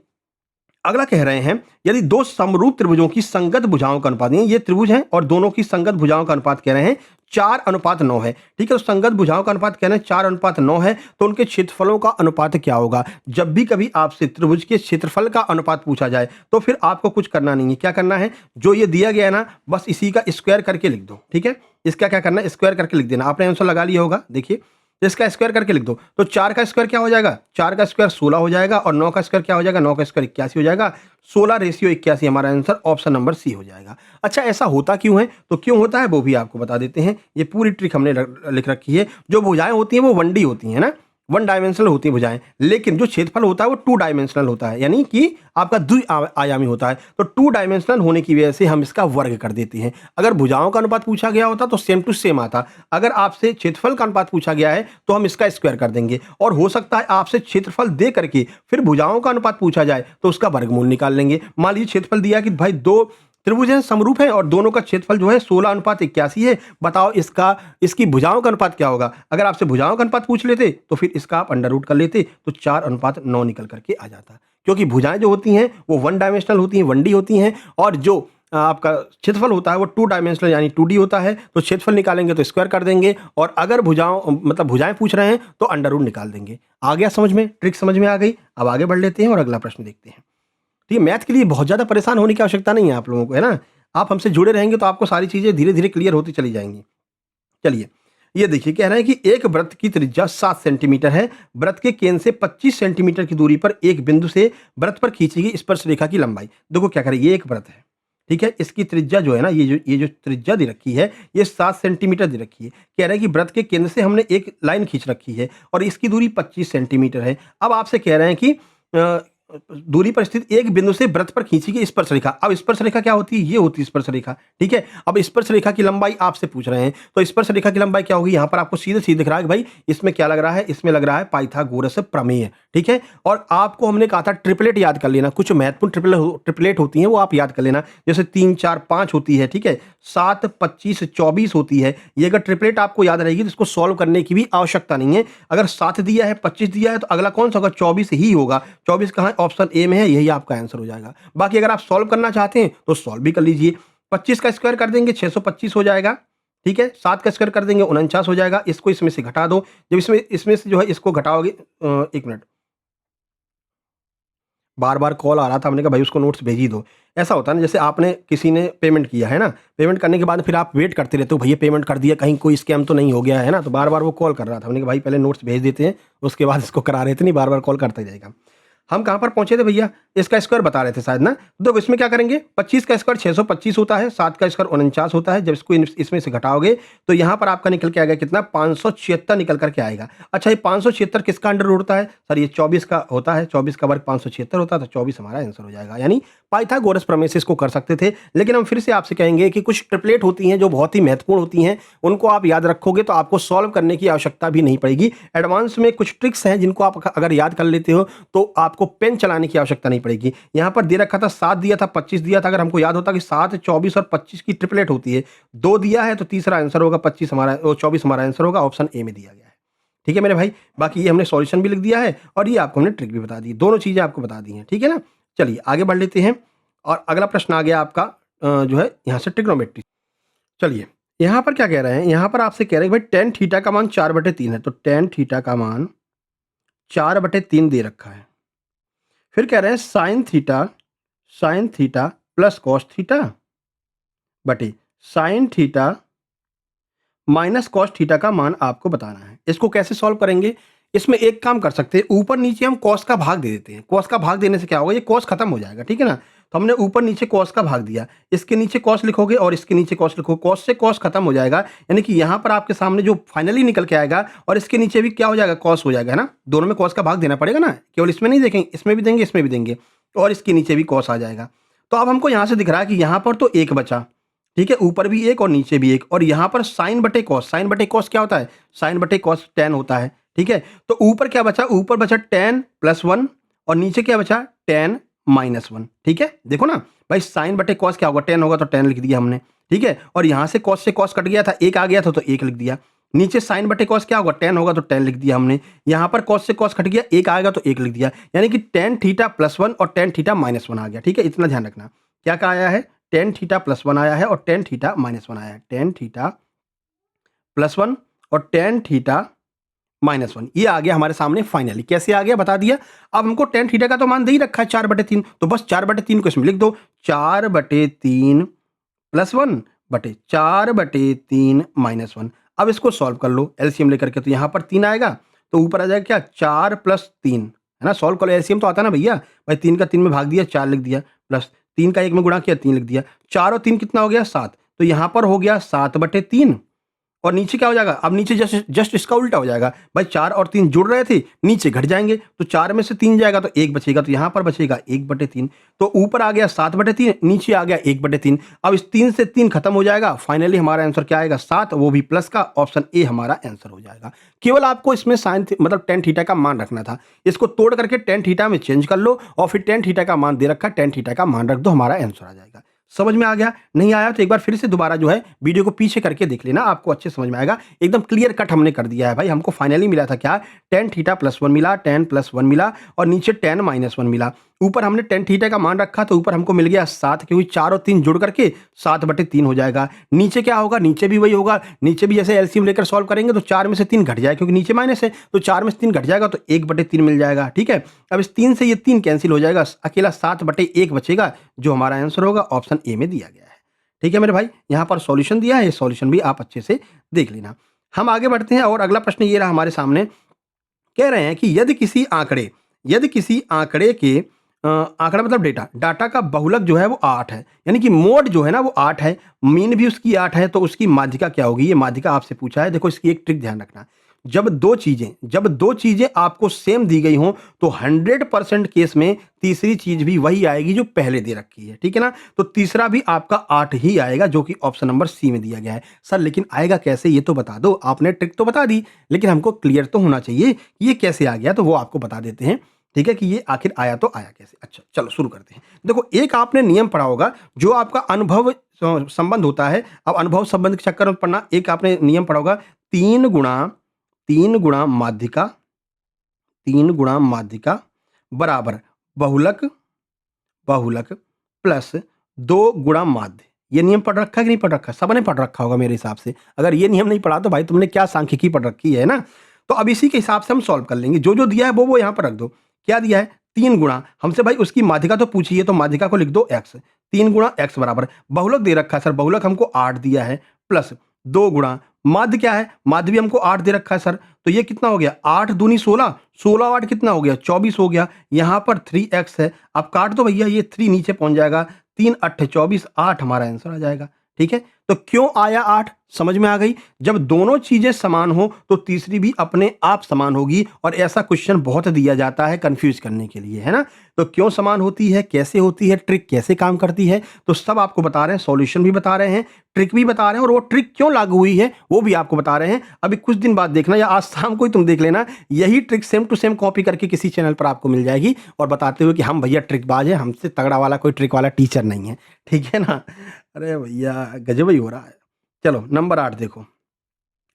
अगला कह रहे हैं, यदि दो समरूप त्रिभुजों की संगत भुजाओं का अनुपात, ये त्रिभुज है और दोनों की संगत भुजाओं का अनुपात कह रहे हैं 4:9 है। ठीक है, तो संगत भुजाओं का अनुपात कह रहे हैं 4:9 है, तो उनके क्षेत्रफलों का अनुपात क्या होगा? जब भी कभी आपसे त्रिभुज के क्षेत्रफल का अनुपात पूछा जाए तो फिर आपको कुछ करना नहीं है। क्या करना है? जो ये दिया गया है ना, बस इसी का स्क्वायर करके लिख दो। ठीक है, इसका क्या करना है? स्क्वायर करके लिख देना। आपने आंसर लगा लिया होगा, देखिए इसका स्क्वायर करके लिख दो। तो 4 का स्क्वायर क्या हो जाएगा? 4 का स्क्वायर 16 हो जाएगा, और 9 का स्क्वायर क्या हो जाएगा? 9 का स्क्वायर 81 हो जाएगा। 16:81 हमारा आंसर ऑप्शन नंबर सी हो जाएगा। अच्छा, ऐसा होता क्यों है? तो क्यों होता है वो भी आपको बता देते हैं। ये पूरी ट्रिक हमने लिख रखी है। जो भुजाएं होती हैं वो 1D होती हैं ना, 1 डायमेंशनल होती है भुजाएं, लेकिन जो क्षेत्रफल होता है वो 2 डायमेंशनल होता है, यानी कि आपका द्वि-आयामी होता है। तो 2 डायमेंशनल होने की वजह से हम इसका वर्ग कर देते हैं। अगर भुजाओं का अनुपात पूछा गया होता तो सेम टू सेम आता। अगर आपसे क्षेत्रफल का अनुपात पूछा गया है तो हम इसका स्क्वायर कर देंगे, और हो सकता है आपसे क्षेत्रफल दे करके फिर भुजाओं का अनुपात पूछा जाए तो उसका वर्गमूल निकाल लेंगे। मान लीजिए क्षेत्रफल दिया कि भाई 2 त्रिभुज हैं, समरूप हैं, और दोनों का क्षेत्रफल जो है 16:81 है। बताओ इसकी भुजाओं का अनुपात क्या होगा? अगर आपसे भुजाओं का अनुपात पूछ लेते तो फिर इसका आप अंडर रूट कर लेते, तो 4:9 निकल करके आ जाता। क्योंकि भुजाएं जो होती हैं वो 1 डायमेंशनल होती हैं, 1D होती हैं, और जो आपका क्षेत्रफल होता है वो 2 डायमेंशनल यानी 2D होता है। तो क्षेत्रफल निकालेंगे तो स्क्वायर कर देंगे, और अगर भुजाएं पूछ रहे हैं तो अंडर रूट निकाल देंगे। आ गया समझ में? ट्रिक समझ में आ गई? अब आगे बढ़ लेते हैं और अगला प्रश्न देखते हैं। तो ये मैथ के लिए बहुत ज़्यादा परेशान होने की आवश्यकता नहीं है आप लोगों को, है ना? आप हमसे जुड़े रहेंगे तो आपको सारी चीज़ें धीरे-धीरे क्लियर होती चली जाएँगी। चलिए, ये देखिए, कह रहे हैं कि एक वृत्त की त्रिज्या 7 सेंटीमीटर है। वृत्त के केंद्र से 25 सेंटीमीटर की दूरी पर एक बिंदु से वृत्त पर खींची गई स्पर्शरेखा की लंबाई। देखो क्या करें, ये एक वृत्त है, ठीक है? इसकी त्रिज्या जो है ना, ये जो त्रिज्या दे रखी है, ये 7 सेंटीमीटर दे रखी है। कह रहे हैं कि वृत्त के केंद्र से हमने एक लाइन खींच रखी है और इसकी दूरी 25 सेंटीमीटर है। अब आपसे कह रहे हैं कि दूरी पर स्थित एक बिंदु से वृत्त पर खींची गई स्पर्शरेखा। अब स्पर्शरेखा क्या होती है? ये होती है स्पर्शरेखा। ठीक है, अब स्पर्शरेखा की लंबाई आपसे पूछ रहे हैं, तो स्पर्शरेखा की लंबाई क्या होगी? यहाँ पर आपको सीधे सीधे दिख रहा है कि भाई इसमें क्या लग रहा है? इसमें लग रहा है पाइथागोरस प्रमेय। ठीक है, और आपको हमने कहा था ट्रिपलेट याद कर लेना। कुछ महत्वपूर्ण ट्रिपलेट होती हैं वो आप याद कर लेना, जैसे 3, 4, 5 होती है। ठीक है, 7, 25, 24 होती है। ये अगर ट्रिपलेट आपको याद रहेगी तो इसको सॉल्व करने की भी आवश्यकता नहीं है। अगर 7 दिया है, 25 दिया है, तो अगला कौन सा होगा? 24 ही होगा। 24 कहाँ है? ऑप्शन ए में है, यही आपका आंसर हो जाएगा। बाकी अगर आप सॉल्व करना चाहते हैं तो सॉल्व भी कर लीजिए। 25 का स्क्वायर कर देंगे 625 हो जाएगा। ठीक है, 7 का स्क्वायर कर देंगे 49 हो जाएगा। इसको इसमें से घटा दो। जब इसमें से जो है इसको घटाओगे, 1 मिनट, बार-बार कॉल आ रहा था, हमने कहा भाई उसको नोट्स भेज ही दो। ऐसा होता है ना, जैसे आपने किसी ने पेमेंट किया है ना, पेमेंट करने के बाद फिर आप वेट करते रहते हो, भैया पेमेंट कर दिया, कहीं कोई स्कैम तो नहीं हो गया है ना, तो बार-बार वो कॉल कर रहा था। हमने कहा भाई पहले नोट्स भेज देते हैं, उसके बाद इसको करा रहे थे, नहीं बार-बार कॉल करते जाएगा। हम कहाँ पर पहुँचे थे भैया? इसका स्क्वायर बता रहे थे शायद ना। देखो इसमें क्या करेंगे, 25 का स्क्वायर 625 होता है, 7 का स्क्वायर 49 होता है। जब इसको इसमें से घटाओगे तो यहाँ पर आपका निकल के आएगा कितना? 576 निकल करके आएगा। अच्छा, ये 576 किसका अंडर रूट होता है? सर ये 24 का होता है, 24 का वर्ग 576 होता है, तो 24 हमारा आंसर हो जाएगा। यानी पाइथागोरस प्रमेय से इसको कर सकते थे, लेकिन हम फिर से आपसे कहेंगे कि कुछ ट्रिपलेट होती हैं जो बहुत ही महत्वपूर्ण होती हैं, उनको आप याद रखोगे तो आपको सॉल्व करने की आवश्यकता भी नहीं पड़ेगी। एडवांस में कुछ ट्रिक्स हैं जिनको आप अगर याद कर लेते हो तो आपको आपको पेन चलाने की आवश्यकता नहीं पड़ेगी। यहाँ पर दे रखा था 7 दिया था, 25 दिया था। अगर हमको याद होता कि 7, 24 और 25 की ट्रिपलेट होती है, 2 दिया है तो तीसरा आंसर होगा 25 हमारा, 24 हमारा आंसर होगा। ऑप्शन ए में दिया गया है। ठीक है मेरे भाई, बाकी ये हमने सॉल्यूशन भी लिख दिया है और ये आपको हमने ट्रिक भी बता दी, दोनों चीज़ें आपको बता दी हैं। ठीक है ना, चलिए आगे बढ़ लेते हैं। और अगला प्रश्न आ गया आपका जो है यहाँ से ट्रिग्नोमेट्री। चलिए यहाँ पर क्या कह रहे हैं, यहाँ पर आपसे कह रहे हैं भाई टेन थीटा का मान 4/3 है, तो टेन थीटा का मान 4/3 दे रखा है। फिर कह रहे हैं sine theta plus cos theta बटे sine theta minus cos theta का मान आपको बताना है। इसको कैसे सॉल्व करेंगे, इसमें एक काम कर सकते हैं, ऊपर नीचे हम कॉस का भाग दे देते हैं। कॉस का भाग देने से क्या होगा, ये कॉस खत्म हो जाएगा। ठीक है ना, तो हमने ऊपर नीचे कॉस का भाग दिया, इसके नीचे कॉस लिखोगे और इसके नीचे कॉस लिखोगे, कॉस से कॉस खत्म हो जाएगा। यानी कि यहाँ पर आपके सामने जो फाइनली निकल के आएगा और इसके नीचे भी क्या हो जाएगा, कॉस हो जाएगा, है ना। दोनों में कॉस का भाग देना पड़ेगा ना, केवल इसमें नहीं देखेंगे, इसमें भी देंगे, इसमें भी देंगे, और इसके नीचे भी कॉस आ जाएगा। तो अब हमको यहाँ से दिख रहा है कि यहाँ पर तो एक बचा, ठीक है, ऊपर भी एक और नीचे भी एक, और यहाँ पर साइन बटे कॉस क्या होता है, साइन बटे कॉस टेन होता है। ठीक है, तो ऊपर क्या बचा, ऊपर बचा टेन प्लस 1 और नीचे क्या बचा, टेन माइनस 1। ठीक है, देखो ना भाई, साइन बटे कॉस क्या होगा, 10 होगा तो 10 लिख दिया हमने। ठीक है, और यहाँ से कॉस कट गया था, एक आ गया था तो 1 लिख दिया। नीचे साइन बटे कॉस क्या होगा, 10 होगा तो 10 लिख दिया हमने। यहाँ पर कॉस से कॉस कट गया, एक आएगा तो 1 लिख दिया। यानी कि टेन थीटा प्लस 1 और टेन थीटा माइनस 1 आ गया। ठीक है, इतना ध्यान रखना, क्या क्या आया है, टेन थीटा प्लस 1 आया है और टेन थीटा माइनस 1 आया है। टेन थीटा प्लस 1 और टेन थीटा माइनस 1, ये आ गया हमारे सामने फाइनली। कैसे आ गया बता दिया। अब हमको टेन थीटा का तो मान दे ही रखा है 4/3, तो बस 4/3 को इसमें लिख दो, 4/3 प्लस 1 बटे 4/3 माइनस 1। अब इसको सॉल्व कर लो एलसीएम लेकर के, तो यहाँ पर 3 आएगा तो ऊपर आ जाएगा क्या, 4 प्लस 3, है ना। सॉल्व कर लो, एलसीएम तो आता है ना भैया, भाई 3 का 3 में भाग दिया 4 लिख दिया, प्लस 3 का 1 में गुणा किया 3 लिख दिया, 4 और 3 कितना हो गया 7, तो यहाँ पर हो गया 7/3। और नीचे क्या हो जाएगा, अब नीचे जस्ट इसका उल्टा हो जाएगा भाई, 4 और 3 जुड़ रहे थे, नीचे घट जाएंगे, तो 4 में से 3 जाएगा तो 1 बचेगा, तो यहाँ पर बचेगा 1/3। तो ऊपर आ गया 7/3, नीचे आ गया 1/3। अब इस 3 से 3 खत्म हो जाएगा, फाइनली हमारा आंसर क्या आएगा, 7, वो भी प्लस का। ऑप्शन ए हमारा आंसर हो जाएगा। केवल आपको इसमें साइन मतलब टेन थीटा का मान रखना था, इसको तोड़ करके टेन थीटा में चेंज कर लो और फिर टेन थीटा का मान दे रखा, टेन थीटा का मान रख दो, हमारा आंसर आ जाएगा। समझ में आ गया, नहीं आया तो एक बार फिर से दोबारा जो है वीडियो को पीछे करके देख लेना, आपको अच्छे समझ में आएगा। एकदम क्लियर कट हमने कर दिया है भाई। हमको फाइनली मिला था क्या, टेन थीटा प्लस 1 मिला, 10 प्लस 1 मिला और नीचे 10 माइनस 1 मिला। ऊपर हमने टेन थीटा का मान रखा तो ऊपर हमको मिल गया 7, क्योंकि 4 और 3 जुड़ करके 7/3 हो जाएगा। नीचे क्या होगा, नीचे भी वही होगा, नीचे भी जैसे एलसीएम लेकर सॉल्व करेंगे तो 4 में से 3 घट जाएगा, क्योंकि नीचे माइनस है, तो 4 में से 3 घट जाएगा तो 1/3 मिल जाएगा। ठीक है, अब इस 3 से ये 3 कैंसिल हो जाएगा, अकेला 7/1 बचेगा, जो हमारा आंसर होगा ऑप्शन ए में दिया गया है। ठीक है मेरे भाई, यहाँ पर सॉल्यूशन दिया है, ये सॉल्यूशन भी आप अच्छे से देख लेना। हम आगे बढ़ते हैं और अगला प्रश्न ये रहा हमारे सामने। कह रहे हैं कि यदि किसी आंकड़े के आंकड़ा मतलब डाटा का बहुलक जो है वो 8 है, यानी कि मोड जो है ना वो 8 है, मीन भी उसकी 8 है, तो उसकी माध्यिका क्या होगी, ये माध्यिका आपसे पूछा है। देखो इसकी एक ट्रिक ध्यान रखना, जब दो चीजें आपको सेम दी गई हों तो 100% केस में तीसरी चीज भी वही आएगी जो पहले दे रखी है। ठीक है ना, तो तीसरा भी आपका 8 ही आएगा, जो कि ऑप्शन नंबर सी में दिया गया है। सर लेकिन आएगा कैसे, ये तो बता दो। आपने ट्रिक तो बता दी, लेकिन हमको क्लियर तो होना चाहिए कि ये कैसे आ गया, तो वो आपको बता देते हैं। ठीक है, कि ये आखिर आया तो आया कैसे। अच्छा चलो शुरू करते हैं। देखो एक आपने नियम पढ़ा होगा जो आपका अनुभव संबंध होता है। अब अनुभव संबंध के चक्कर में पढ़ना, एक आपने नियम पढ़ा होगा, 3 गुणा माध्यिका बराबर बहुलक प्लस 2 गुणा माध्य। ये नियम पढ़ रखा है कि नहीं पढ़ रखा, सबने पढ़ रखा होगा मेरे हिसाब से। अगर ये नियम नहीं पढ़ा तो भाई तुमने क्या सांख्यिकी पढ़ रखी है ना। तो अब इसी के हिसाब से हम सॉल्व कर लेंगे, जो दिया है वो यहाँ पर रख दो। क्या दिया है, 3 गुणा, हमसे भाई उसकी माध्यिका तो पूछी है, तो माध्यिका को लिख दो x, 3 गुणा x बराबर बहुलक दे रखा है सर, बहुलक हमको 8 दिया है, प्लस 2 गुणा माध्य क्या है, माध्य भी हमको 8 दे रखा है सर, तो ये कितना हो गया, 8 दूनी 16, 16 और 8 कितना हो गया, 24 हो गया। यहाँ पर 3x है, अब काट दो भैया, ये 3 नीचे पहुंच जाएगा, 3 8 24, 8 हमारा आंसर आ जाएगा। ठीक है, तो क्यों आया 8? समझ में आ गई? जब दोनों चीजें समान हो तो तीसरी भी अपने आप समान होगी, और ऐसा क्वेश्चन बहुत दिया जाता है कंफ्यूज करने के लिए, है ना? तो क्यों समान होती है, कैसे होती है, ट्रिक कैसे काम करती है, तो सब आपको बता रहे हैं, सॉल्यूशन भी बता रहे हैं, ट्रिक भी बता रहे हैं, और वो ट्रिक क्यों लागू हुई है वो भी आपको बता रहे हैं। अभी कुछ दिन बाद देखना, या आज शाम को ही तुम देख लेना, यही trick same to same copy करके किसी चैनल पर आपको मिल जाएगी, और बताते हुए कि हम भैया ट्रिकबाज है, हमसे तगड़ा वाला कोई ट्रिक वाला टीचर नहीं है। ठीक है ना? अरे भैया गजब ही हो रहा है। चलो नंबर 8 देखो।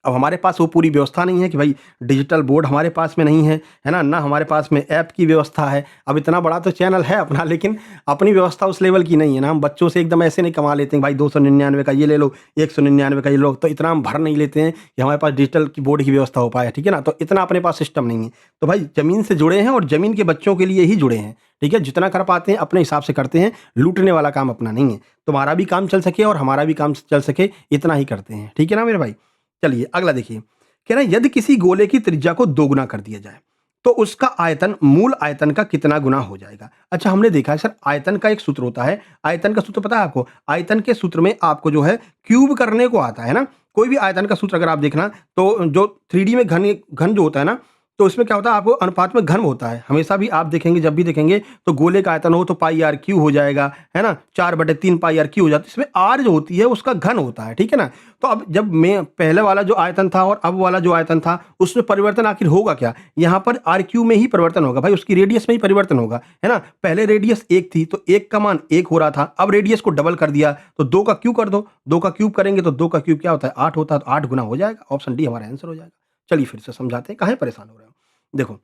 अब हमारे पास वो पूरी व्यवस्था नहीं है कि भाई डिजिटल बोर्ड हमारे पास में नहीं है ना? ना हमारे पास में ऐप की व्यवस्था है। अब इतना बड़ा तो चैनल है अपना, लेकिन अपनी व्यवस्था उस लेवल की नहीं है ना। हम बच्चों से एकदम ऐसे नहीं कमा लेते हैं भाई 299 का ये ले लो, 199 का ये लो, तो इतना हम भर नहीं लेते हैं कि हमारे पास डिजिटल की बोर्ड की व्यवस्था हो पाए, ठीक है ना? तो इतना अपने पास सिस्टम नहीं है। तो भाई ज़मीन से जुड़े हैं और ज़मीन के बच्चों के लिए ही जुड़े हैं, ठीक है? जितना कर पाते हैं अपने हिसाब से करते हैं, लूटने वाला काम अपना नहीं है। तुम्हारा भी काम चल सके और हमारा भी काम चल सके, इतना ही करते हैं, ठीक है ना मेरे भाई? चलिए अगला देखिए। कह रहे हैं यदि किसी गोले की त्रिज्या को 2 गुना कर दिया जाए, तो उसका आयतन मूल आयतन का कितना गुना हो जाएगा? अच्छा, हमने देखा है सर, आयतन का एक सूत्र होता है। आयतन का सूत्र पता है आपको? आयतन के सूत्र में आपको जो है क्यूब करने को आता है ना? कोई भी आयतन का सूत्र अगर आप देखना, तो जो 3D में घन घन जो होता है ना, तो उसमें क्या होता है, आपको अनुपात में घन होता है। हमेशा भी आप देखेंगे, जब भी देखेंगे तो गोले का आयतन हो तो पाई आर क्यू हो जाएगा, है ना? 4/3 पाई आर क्यू हो जाता है। इसमें आर जो होती है उसका घन होता है, ठीक है ना? तो अब जब मैं पहले वाला जो आयतन था और अब वाला जो आयतन था, उसमें परिवर्तन आखिर होगा क्या? यहाँ पर आर क्यू में ही परिवर्तन होगा भाई, उसकी रेडियस में ही परिवर्तन होगा, है ना? पहले रेडियस 1 थी तो 1 का मान 1 हो रहा था, अब रेडियस को डबल कर दिया तो 2 का क्यूब कर दो। 2 का क्यूब करेंगे तो 2 का क्यूब क्या होता है? 8 होता है, तो 8 गुना हो जाएगा। ऑप्शन डी हमारा आंसर हो जाएगा। चलिए फिर से समझाते हैं, काहे परेशान हो रहे हो? देखो,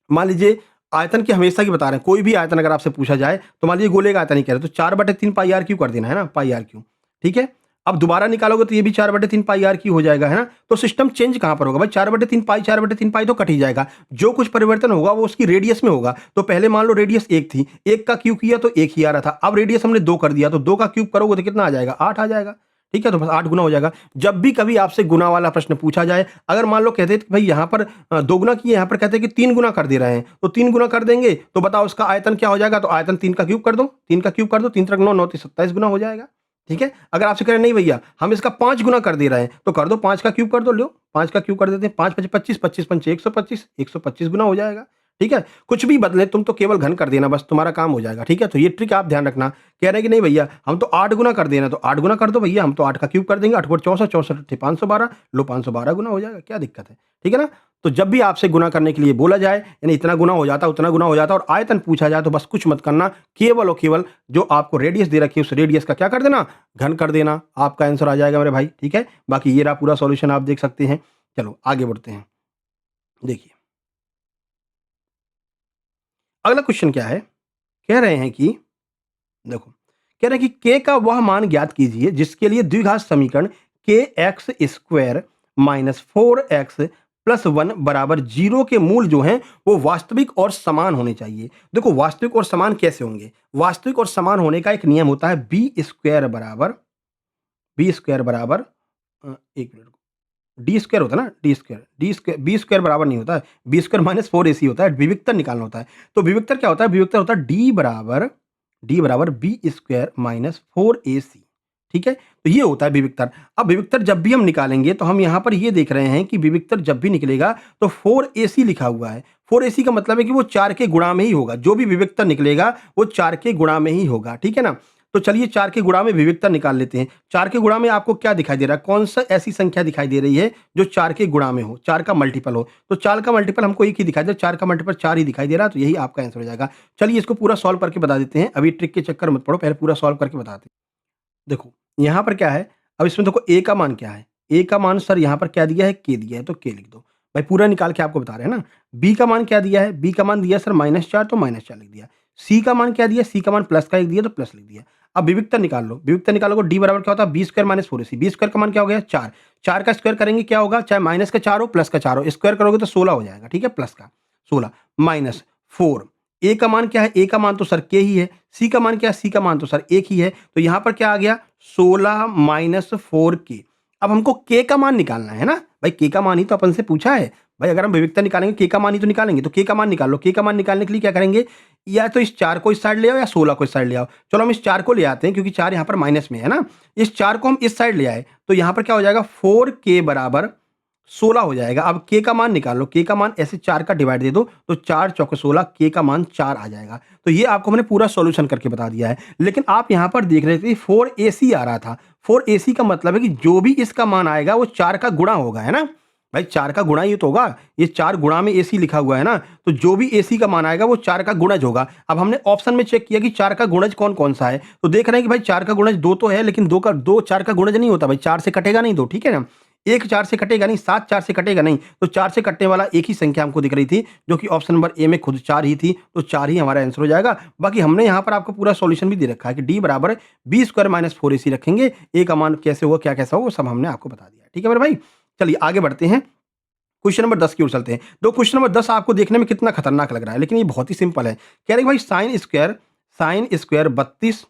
मान लीजिए आयतन की हमेशा की बता रहे हैं, कोई भी आयतन अगर आपसे पूछा जाए, तो मान लीजिए गोले का आयतन ही कह रहे हैं, तो 4/3 पाई आर क्यू कर देना, है ना? पाई आर क्यू, ठीक है? अब दोबारा निकालोगे तो ये भी 4/3 पाई आर क्यू हो जाएगा, है ना? तो सिस्टम चेंज कहाँ पर होगा भाई? 4/3 पाई तो कट ही जाएगा। जो कुछ परिवर्तन होगा वो उसकी रेडियस में होगा। तो पहले मान लो रेडियस 1 थी, 1 का क्यूब किया तो 1 ही आ रहा था। अब रेडियस हमने 2 कर दिया, तो 2 का क्यूब करोगे तो कितना आ जाएगा? 8 आ जाएगा। ठीक है? तो बस 8 गुना हो जाएगा। जब भी कभी आपसे गुना वाला प्रश्न पूछा जाए, अगर मान लो कहते कि भाई यहाँ पर 2 गुना किए, यहाँ पर कहते हैं कि 3 गुना कर दे रहे हैं, तो 3 गुना कर देंगे, तो बताओ उसका आयतन क्या हो जाएगा? तो आयतन 3 का क्यूब कर दो, 3 का क्यूब कर दो, 3 त्रिक 9, 9 त्रिक 27 गुना हो जाएगा। ठीक है? अगर आपसे कह रहे हैं नहीं भैया हम इसका 5 गुना कर दे रहे हैं, तो कर दो, 5 का क्यूब कर दो, लो 5 का क्यूब कर देते हैं, 5 5 25, 25 पंचे 125, 125 गुना हो जाएगा। ठीक है? कुछ भी बदले, तुम तो केवल घन कर देना, बस तुम्हारा काम हो जाएगा। ठीक है? तो ये ट्रिक आप ध्यान रखना। कह रहे हैं कि नहीं भैया हम तो 8 गुना कर देना, तो 8 गुना कर दो भैया, हम तो 8 का क्यूब कर देंगे, 8 4 64, 64 512, लो 512 गुना हो जाएगा, क्या दिक्कत है? ठीक है ना? तो जब भी आपसे गुना करने के लिए बोला जाए, यानी इतना गुना हो जाता, उतना गुना हो जाता, और आयतन पूछा जाए, तो बस कुछ मत करना, केवल और केवल जो आपको रेडियस दे रखी है उस रेडियस का क्या कर देना? घन कर देना, आपका आंसर आ जाएगा मेरे भाई। ठीक है? बाकी ये रहा पूरा सॉल्यूशन, आप देख सकते हैं। चलो आगे बढ़ते हैं। देखिए अगला क्वेश्चन क्या है? कह रहे हैं कि देखो, कह रहे हैं कि k का वह मान ज्ञात कीजिए जिसके लिए द्विघात समीकरण kx square minus 4x plus 1 बराबर 0 के मूल जो हैं वो वास्तविक और समान होने चाहिए। देखो वास्तविक और समान कैसे होंगे? वास्तविक और समान होने का एक नियम होता है, बी स्क्वायर बराबर एक मिनट, डी स्क्वायर होता है ना, डी स्क्वायर बी स्क्वायर बराबर नहीं होता है, बी स्क्वायर माइनस 4ac होता है, विविक्तर निकालना होता है। तो विविक्तर क्या होता है? विविक्तर होता है डी बराबर बी स्क्वायर माइनस 4ac। ठीक है? तो ये होता है विविक्तर। अब विविक्तर जब भी हम निकालेंगे तो हम यहाँ पर ये देख रहे हैं कि विविक्तर जब भी निकलेगा तो 4ac लिखा हुआ है। 4ac का मतलब है कि वो 4 के गुणा में ही होगा, जो भी विविक्तर निकलेगा वो 4 के गुणा में ही होगा। ठीक है ना? तो चलिए 4 के गुणा में विविधता निकाल लेते हैं। 4 के गुणा में आपको क्या दिखाई दे रहा है? कौन-सा ऐसी संख्या दिखाई दे रही है जो 4 के गुणा में हो, 4 का मल्टीपल हो? तो 4 का मल्टीपल हमको एक ही दिखाई दे रहा है, 4 का मल्टीपल 4 ही दिखाई दे रहा है, तो यही आपका आंसर हो जाएगा। चलिए इसको पूरा सॉल्व करके बता देते हैं। अभी ट्रिक के चक्कर मत पड़ो, पहले पूरा सॉल्व करके बताते हैं। देखो, यहाँ पर क्या है? अब इसमें देखो a का मान क्या है? a का मान सर यहाँ पर क्या दिया है? k दिया है, तो k लिख दो। भाई पूरा निकाल के आपको बता रहे हैं ना। b का मान क्या दिया है? b का मान दिया सर -4, तो -4 लिख दिया। c का मान क्या दिया? c का मान प्लस का 1 दिया, तो प्लस लिख दिया। अब विविक्तर निकाल लो। विविक्तर निकालोगे d बराबर क्या होता है? b square minus 4ac। b square का मान क्या हो गया? 4। 4 का स्क्वायर करेंगे क्या होगा? चाहे माइनस का 4 हो, प्लस का 4 हो, स्क्वायर करोगे तो 16 हो जाएगा। ठीक है? प्लस का 16 माइनस 4। a का मान क्या है? a का मान तो सर k ही है। c का मान क्या है? c का मान तो सर 1 ही है। तो यहाँ पर क्या आ गया? 16 माइनस 4k। अब हमको के का मान निकालना है ना भाई, के का मान ही तो अपन से पूछा है भाई। अगर हम विविधता निकालेंगे के का मान ही तो निकालेंगे, तो के का मान निकाल लो। के का मान निकालने के लिए क्या करेंगे, या तो इस 4 को इस साइड ले आओ या 16 को इस साइड ले आओ। चलो हम इस 4 को ले आते हैं क्योंकि 4 यहाँ पर माइनस में है ना। इस 4 को हम इस साइड ले आए तो यहाँ पर क्या हो जाएगा 4k बराबर 16 हो जाएगा। अब के का मान निकालो, के का मान ऐसे 4 का डिवाइड दे दो तो 4 चौके 16, के का मान 4 आ जाएगा। तो ये आपको मैंने पूरा सॉल्यूशन करके बता दिया है। लेकिन आप यहाँ पर देख रहे थे 4ac आ रहा था। 4ac का मतलब है कि जो भी इसका मान आएगा वो 4 का गुणा होगा, है ना भाई। 4 का गुणा ये तो होगा, ये 4 गुणा में ac लिखा हुआ है ना, तो जो भी ac का मान आएगा वो 4 का गुणज होगा। अब हमने ऑप्शन में चेक किया कि 4 का गुणज कौन कौन सा है, तो देख रहे हैं कि भाई 4 का गुणज 2 तो है, लेकिन 2 4 का गुणज नहीं होता भाई, 4 से कटेगा नहीं 2, ठीक है ना। 1 4 से कटेगा नहीं, 7 4 से कटेगा नहीं, तो 4 से कटने वाला एक ही संख्या हमको दिख रही थी जो कि ऑप्शन नंबर ए में खुद 4 ही थी, तो 4 ही हमारा आंसर हो जाएगा। बाकी हमने यहाँ पर आपको पूरा सॉल्यूशन भी दे रखा है कि डी बराबर बी स्क्वायर माइनस 4ac रखेंगे। ए का मान कैसे होगा, क्या कैसा होगा, वो सब हमने आपको बता दिया, ठीक है मेरे भाई। चलिए आगे बढ़ते हैं, क्वेश्चन नंबर 10 की ओर चलते हैं। तो क्वेश्चन नंबर 10 आपको देखने में कितना खतरनाक लग रहा है, लेकिन ये बहुत ही सिंपल है। कह रहे भाई sine square 32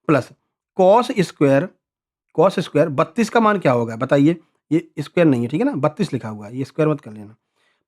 plus cos square 32 का मान क्या होगा बताइए। ये स्क्वायर नहीं है, ठीक है ना, 32 लिखा हुआ है, ये स्क्वायर मत कर लेना।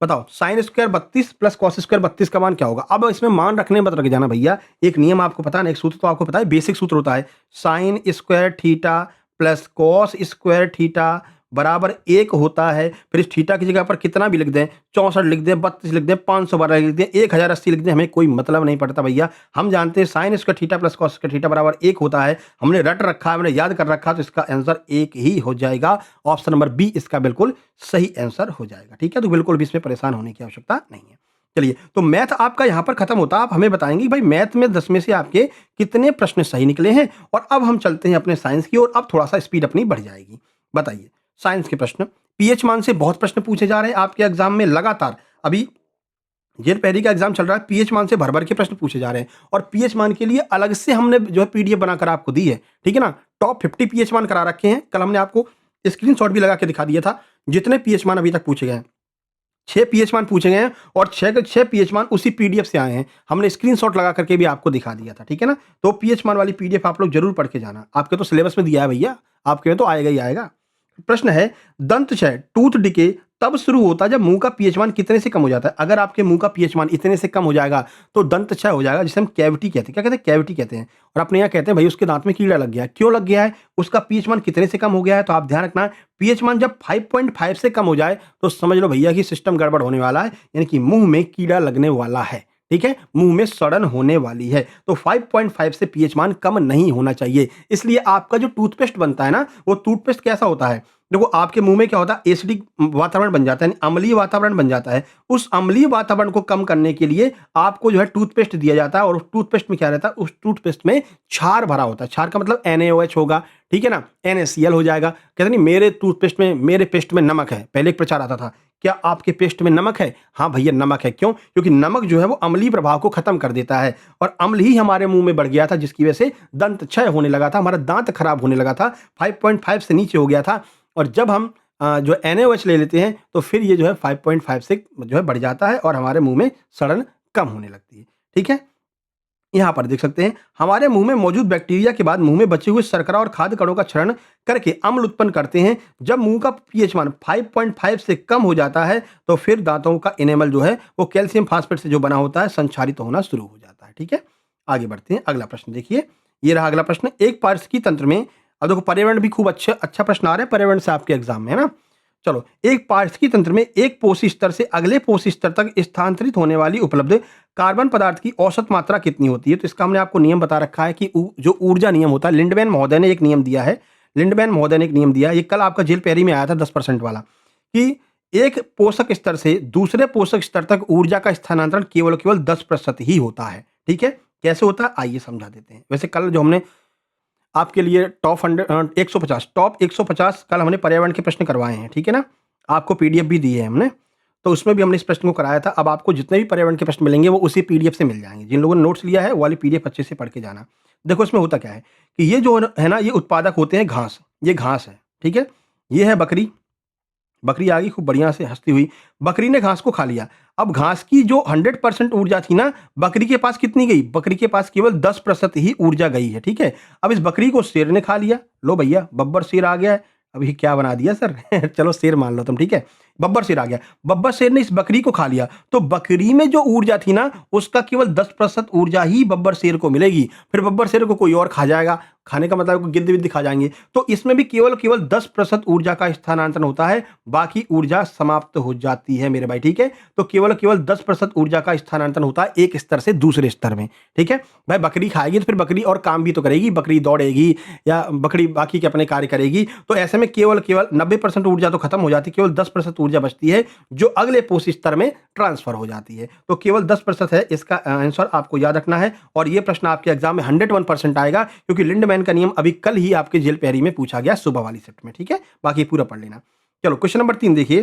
बताओ sine square 32 plus cos square 32 का मान क्या होगा। अब इसमें मान रखने मत रख जाना भैया, एक नियम आपको पता है, एक सूत्र तो आपको पता है, बेसिक सूत्र होता है sine square theta plus cos square theta बराबर 1 होता है। फिर इस थीटा की जगह पर कितना भी लिख दें, 64 लिख दें, 32 लिख दें, 512 लिख दें, 1080 लिख दें, हमें कोई मतलब नहीं पड़ता भैया। हम जानते हैं sine square theta plus cos square theta बराबर 1 होता है, हमने रट रखा है, हमने याद कर रखा है, तो इसका आंसर 1 ही हो जाएगा। ऑप्शन नंबर बी इसका बिल्कुल सही आंसर हो जाएगा, ठीक है। तो बिल्कुल भी इसमें परेशान होने की आवश्यकता नहीं है। चलिए, तो मैथ आपका यहाँ पर खत्म होता है। आप हमें बताएंगे भाई मैथ में 10 में से आपके कितने प्रश्न सही निकले हैं। और अब हम चलते हैं अपने साइंस की ओर, अब थोड़ा सा स्पीड अपनी बढ़ जाएगी। बताइए साइंस के प्रश्न, पीएच मान से बहुत प्रश्न पूछे जा रहे हैं आपके एग्जाम में लगातार। अभी जेल पहली का एग्जाम चल रहा है, पीएच मान से भर भर के प्रश्न पूछे जा रहे हैं, और पीएच मान के लिए अलग से हमने जो है पीडीएफ बनाकर आपको दी है, ठीक है ना। टॉप 50 पीएच मान करा रखे हैं, कल हमने आपको स्क्रीनशॉट भी लगा के दिखा दिया था। जितने पीएच मान अभी तक पूछे गए हैं, 6 पीएच मान पूछे गए हैं, और 6 के 6 पीएच मान उसी पीडीएफ से आए हैं। हमने स्क्रीनशॉट लगा करके भी आपको दिखा दिया था, ठीक है ना। तो पीएच मान वाली पीडीएफ आप लोग जरूर पढ़ के जाना, आपके तो सिलेबस में दिया है भैया, आपके में तो आएगा ही आएगा। प्रश्न है दंत क्षय टूथ डिके तब शुरू होता है जब मुंह का पीएच मान कितने से कम हो जाता है। अगर आपके मुंह का पीएच मान इतने से कम हो जाएगा तो दंत क्षय हो जाएगा, जिसे हम कैविटी कहते हैं। क्या कहते हैं, कैविटी कहते हैं। और अपने यहाँ कहते हैं भाई उसके दांत में कीड़ा लग गया है। क्यों लग गया है, उसका पीएच मान कितने से कम हो गया है। तो आप ध्यान रखना, पीएच मान जब 5.5 से कम हो जाए तो समझ लो भैया कि सिस्टम गड़बड़ होने वाला है, यानी कि मुंह में कीड़ा लगने वाला है, ठीक है, मुंह में सड़न होने वाली है। तो 5.5 से पीएच मान कम नहीं होना चाहिए। इसलिए आपका जो टूथपेस्ट बनता है ना, वो टूथपेस्ट कैसा होता है, देखो आपके मुंह में क्या होता है, एसिडिक वातावरण बन जाता है, अम्लीय वातावरण बन जाता है। उस अम्लीय वातावरण को कम करने के लिए आपको जो है टूथपेस्ट दिया जाता है, और उस टूथपेस्ट में क्या रहता है, उस टूथपेस्ट में क्षार भरा होता है। क्षार का मतलब NaOH होगा, ठीक है ना, NaCl हो जाएगा। कहते नहीं मेरे टूथपेस्ट में, मेरे पेस्ट में नमक है, पहले एक प्रचार आता था, क्या आपके पेस्ट में नमक है। हाँ भैया नमक है। क्यों, क्योंकि नमक जो है वो अम्लीय प्रभाव को खत्म कर देता है, और अम्ल ही हमारे मुंह में बढ़ गया था, जिसकी वजह से दंत क्षय होने लगा था, हमारा दांत खराब होने लगा था, 5.5 से नीचे हो गया था। और जब हम जो NaOH ले लेते हैं तो फिर ये जो है 5.5 से जो है बढ़ जाता है, और हमारे मुंह में सड़न कम होने लगती है, ठीक है। यहाँ पर देख सकते हैं हमारे मुंह में मौजूद बैक्टीरिया के बाद मुंह में बचे हुए शर्करा और खाद्य कणों का क्षरण करके अम्ल उत्पन्न करते हैं। जब मुंह का पीएच मान 5.5 से कम हो जाता है तो फिर दांतों का इनेमल जो है वो कैल्शियम फास्फेट से जो बना होता है संक्षारित होना शुरू हो जाता है, ठीक है। आगे बढ़ते हैं, अगला प्रश्न देखिए, ये रहा अगला प्रश्न। एक पारिस्थितिकी तंत्र में, अब देखो पर्यावरण भी खूब अच्छा प्रश्न आ रहा है पर्यावरण से आपके एग्जाम में, है ना। चलो, एक पारिस्थितिकी तंत्र में एक पोषी स्तर से अगले पोषी स्तर तक स्थानांतरित होने वाली उपलब्ध कार्बन पदार्थ की औसत मात्रा कितनी होती है। तो इसका हमने आपको नियम बता रखा है कि जो ऊर्जा नियम होता है, लिंडमैन महोदय ने एक नियम दिया है, लिंडमैन महोदय ने एक नियम दिया है, ये कल आपका जेल पैरी में आया था 10% वाला, कि एक पोषक स्तर से दूसरे पोषक स्तर तक ऊर्जा का स्थानांतरण केवल 10% ही होता है, ठीक है। कैसे होता है आइए समझा देते हैं। वैसे कल जो हमने आपके लिए टॉप 150 कल हमने पर्यावरण के प्रश्न करवाए हैं, ठीक है ना, आपको पीडीएफ भी दी है हमने, तो उसमें भी हमने इस प्रश्न को कराया था। अब आपको जितने भी पर्यावरण के प्रश्न मिलेंगे वो उसी पीडीएफ से मिल जाएंगे। जिन लोगों ने नोट्स लिया है वो वाली पीडीएफ अच्छे से पढ़ के जाना। देखो इसमें होता क्या है कि ये जो है ना, ये उत्पादक होते हैं घास, ये घास है, ठीक है। ये है बकरी, बकरी आ गई खूब बढ़िया से हंसती हुई, बकरी ने घास को खा लिया। अब घास की जो 100% ऊर्जा थी ना, बकरी के पास कितनी गई, बकरी के पास केवल 10% ही ऊर्जा गई है, ठीक है। अब इस बकरी को शेर ने खा लिया, लो भैया बब्बर शेर आ गया है, अभी क्या बना दिया सर चलो शेर मान लो तुम, ठीक है। बब्बर शेर आ गया, बब्बर शेर ने इस बकरी को खा लिया, तो बकरी में जो ऊर्जा थी ना, उसका केवल 10% ऊर्जा ही बब्बर शेर को मिलेगी। फिर बब्बर शेर को कोई और खा जाएगा, खाने का मतलब कोई गिद्ध-विद्ध खा जाएँगे। तो इसमें भी केवल केवल 10% ऊर्जा का स्थानांतरण होता है, बाकी ऊर्जा समाप्त हो जाती है मेरे भाई, ठीक है। तो केवल केवल 10% ऊर्जा का स्थानांतरण होता है एक स्तर से दूसरे स्तर में, ठीक है। भाई बकरी खाएगी तो फिर बकरी और काम भी तो करेगी, बकरी दौड़ेगी या बकरी बाकी के अपने कार्य करेगी, तो ऐसे में केवल केवल 90% ऊर्जा तो खत्म हो जाती है, केवल 10% ऊर्जा बचती है जो अगले पोष स्तर में ट्रांसफर हो जाती है। तो केवल 10% है इसका आंसर, आपको याद रखना है। और ये प्रश्न आपके एग्जाम में 101% आएगा, क्योंकि लिंडमैन का नियम अभी कल ही आपके जेल पेरी में पूछा गया सुबह वाली शिफ्ट में, ठीक है। बाकी पूरा पढ़ लेना। चलो क्वेश्चन नंबर 3 देखिए।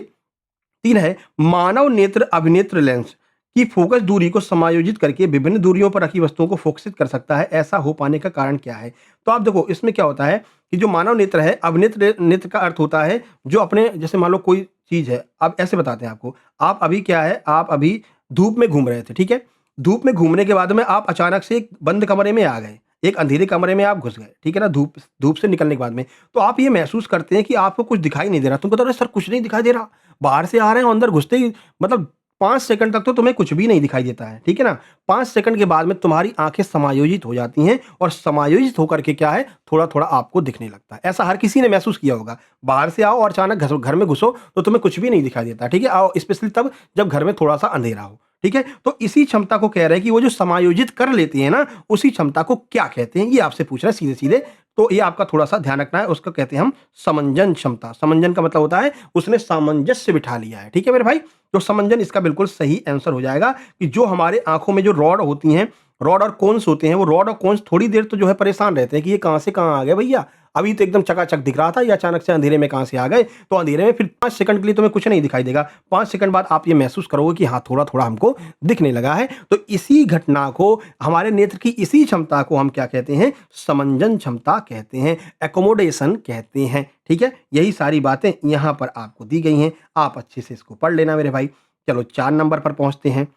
3 है, मानव नेत्र अभिनेत्र लेंस की फोकस दूरी को समायोजित करके विभिन्न दूरियों पर रखी वस्तुओं को फोकसित कर सकता है, ऐसा हो पाने का कारण क्या है? तो आप देखो इसमें क्या होता है कि जो मानव नेत्र है, अभिनेत्र नेत्र का अर्थ होता है जो अपने, जैसे मान लो कोई चीज है, अब ऐसे बताते हैं आपको, आप अभी क्या है, आप अभी धूप में घूम रहे थे, ठीक है। धूप में घूमने के बाद में आप अचानक से एक बंद कमरे में आ गए, एक अंधेरे कमरे में आप घुस गए, ठीक है ना, धूप धूप से निकलने के बाद में। तो आप ये महसूस करते हैं कि आपको कुछ दिखाई नहीं दे रहा, तुम कहते हो अरे सर कुछ नहीं दिखाई दे रहा, बाहर से आ रहे हैं और अंदर घुसते ही मतलब 5 सेकंड तक तो तुम्हें कुछ भी नहीं दिखाई देता है, ठीक है ना। 5 सेकंड के बाद में तुम्हारी आंखें समायोजित हो जाती हैं और समायोजित होकर के क्या है, थोड़ा-थोड़ा आपको दिखने लगता है। ऐसा हर किसी ने महसूस किया होगा। बाहर से आओ और अचानक घर में घुसो तो तुम्हें कुछ भी नहीं दिखाई देता, ठीक है। आओ स्पेशली तब जब घर में थोड़ा-सा अंधेरा हो, ठीक है। तो इसी क्षमता को कह रहे हैं कि वो जो समायोजित कर लेती है ना, उसी क्षमता को क्या कहते हैं, ये आपसे पूछ रहे हैं सीधे-सीधे। तो ये आपका थोड़ा-सा ध्यान रखना है, उसको कहते हैं हम समंजन क्षमता। समंजन का मतलब होता है उसने सामंजस्य बिठा लिया है, ठीक है मेरे भाई। तो समंजन इसका बिल्कुल सही आंसर हो जाएगा कि जो हमारे आँखों में जो रॉड होती हैं, रॉड और कोन्स होते हैं, वो रॉड और कोन्स थोड़ी देर तो जो है परेशान रहते हैं कि ये कहाँ से कहाँ आ गए भैया। अभी तो एकदम चकाचक दिख रहा था, ये अचानक से अंधेरे में कहाँ से आ गए। तो अंधेरे में फिर 5 सेकंड के लिए तुम्हें कुछ नहीं दिखाई देगा। 5 सेकंड बाद आप ये महसूस करोगे कि हाँ, थोड़ा-थोड़ा हमको दिखने लगा है। तो इसी घटना को, हमारे नेत्र की इसी क्षमता को हम क्या कहते हैं, समंजन क्षमता कहते हैं, एक्कोमोडेशन कहते हैं, ठीक है। यही सारी बातें यहाँ पर आपको दी गई हैं। आप अच्छे से इसको पढ़ लेना मेरे भाई। चलो 4 नंबर पर पहुँचते हैं।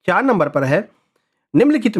4 नंबर पर है, निम्नलिखित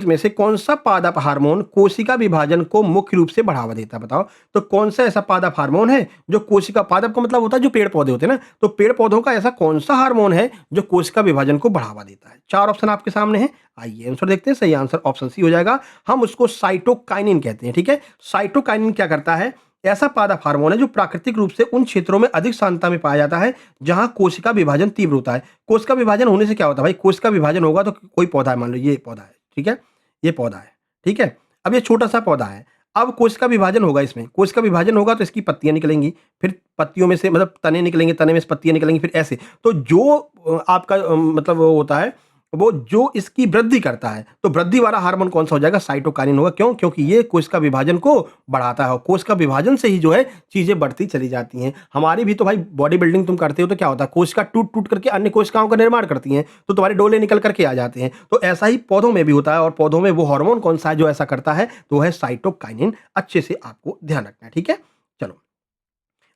में से कौन-सा पादप हार्मोन कोशिका विभाजन को मुख्य रूप से बढ़ावा देता है, बताओ? तो कौन-सा ऐसा पादप हार्मोन है जो कोशिका, पादप का मतलब होता है जो पेड़-पौधे होते हैं ना, तो पेड़-पौधों का ऐसा कौन-सा हार्मोन है जो कोशिका विभाजन को बढ़ावा देता है? 4 ऑप्शन आपके सामने हैं। आइए आंसर देखते हैं। सही आंसर ऑप्शन सी हो जाएगा। हम उसको साइटोकाइनिन कहते हैं, ठीक है। साइटोकाइनिन क्या करता है? ऐसा पादप हार्मोन है जो प्राकृतिक रूप से उन क्षेत्रों में अधिक सांद्रता में पाया जाता है जहां कोशिका विभाजन तीव्र होता है। कोशिका विभाजन होने से क्या होता है भाई, कोशिका विभाजन होगा तो कोई पौधा है, मान लो ये पौधा है, ठीक है, ये पौधा है, ठीक है। अब ये छोटा सा पौधा है, अब कोशिका विभाजन होगा, इसमें कोशिका विभाजन होगा तो इसकी पत्तियां निकलेंगी, फिर पत्तियों में से मतलब तने निकलेंगे, तने में से पत्तियां निकलेंगी, फिर ऐसे। तो जो आपका मतलब वो होता है, वो जो इसकी वृद्धि करता है, तो वृद्धि वाला हार्मोन कौन सा हो जाएगा, साइटोकाइनिन होगा। क्यों? क्योंकि ये कोशिका विभाजन को बढ़ाता है और कोशिका विभाजन से ही जो है चीजें बढ़ती चली जाती हैं। हमारी भी तो भाई बॉडी बिल्डिंग तुम करते हो तो क्या होता है, कोशिका टूट टूट करके अन्य कोशिकाओं का निर्माण करती हैं, तो तुम्हारे डोले निकल करके आ जाते हैं। तो ऐसा ही पौधों में भी होता है, और पौधों में वो हार्मोन कौन सा है जो ऐसा करता है, तो वो है साइटोकाइनिन। अच्छे से आपको ध्यान रखना है, ठीक है। चलो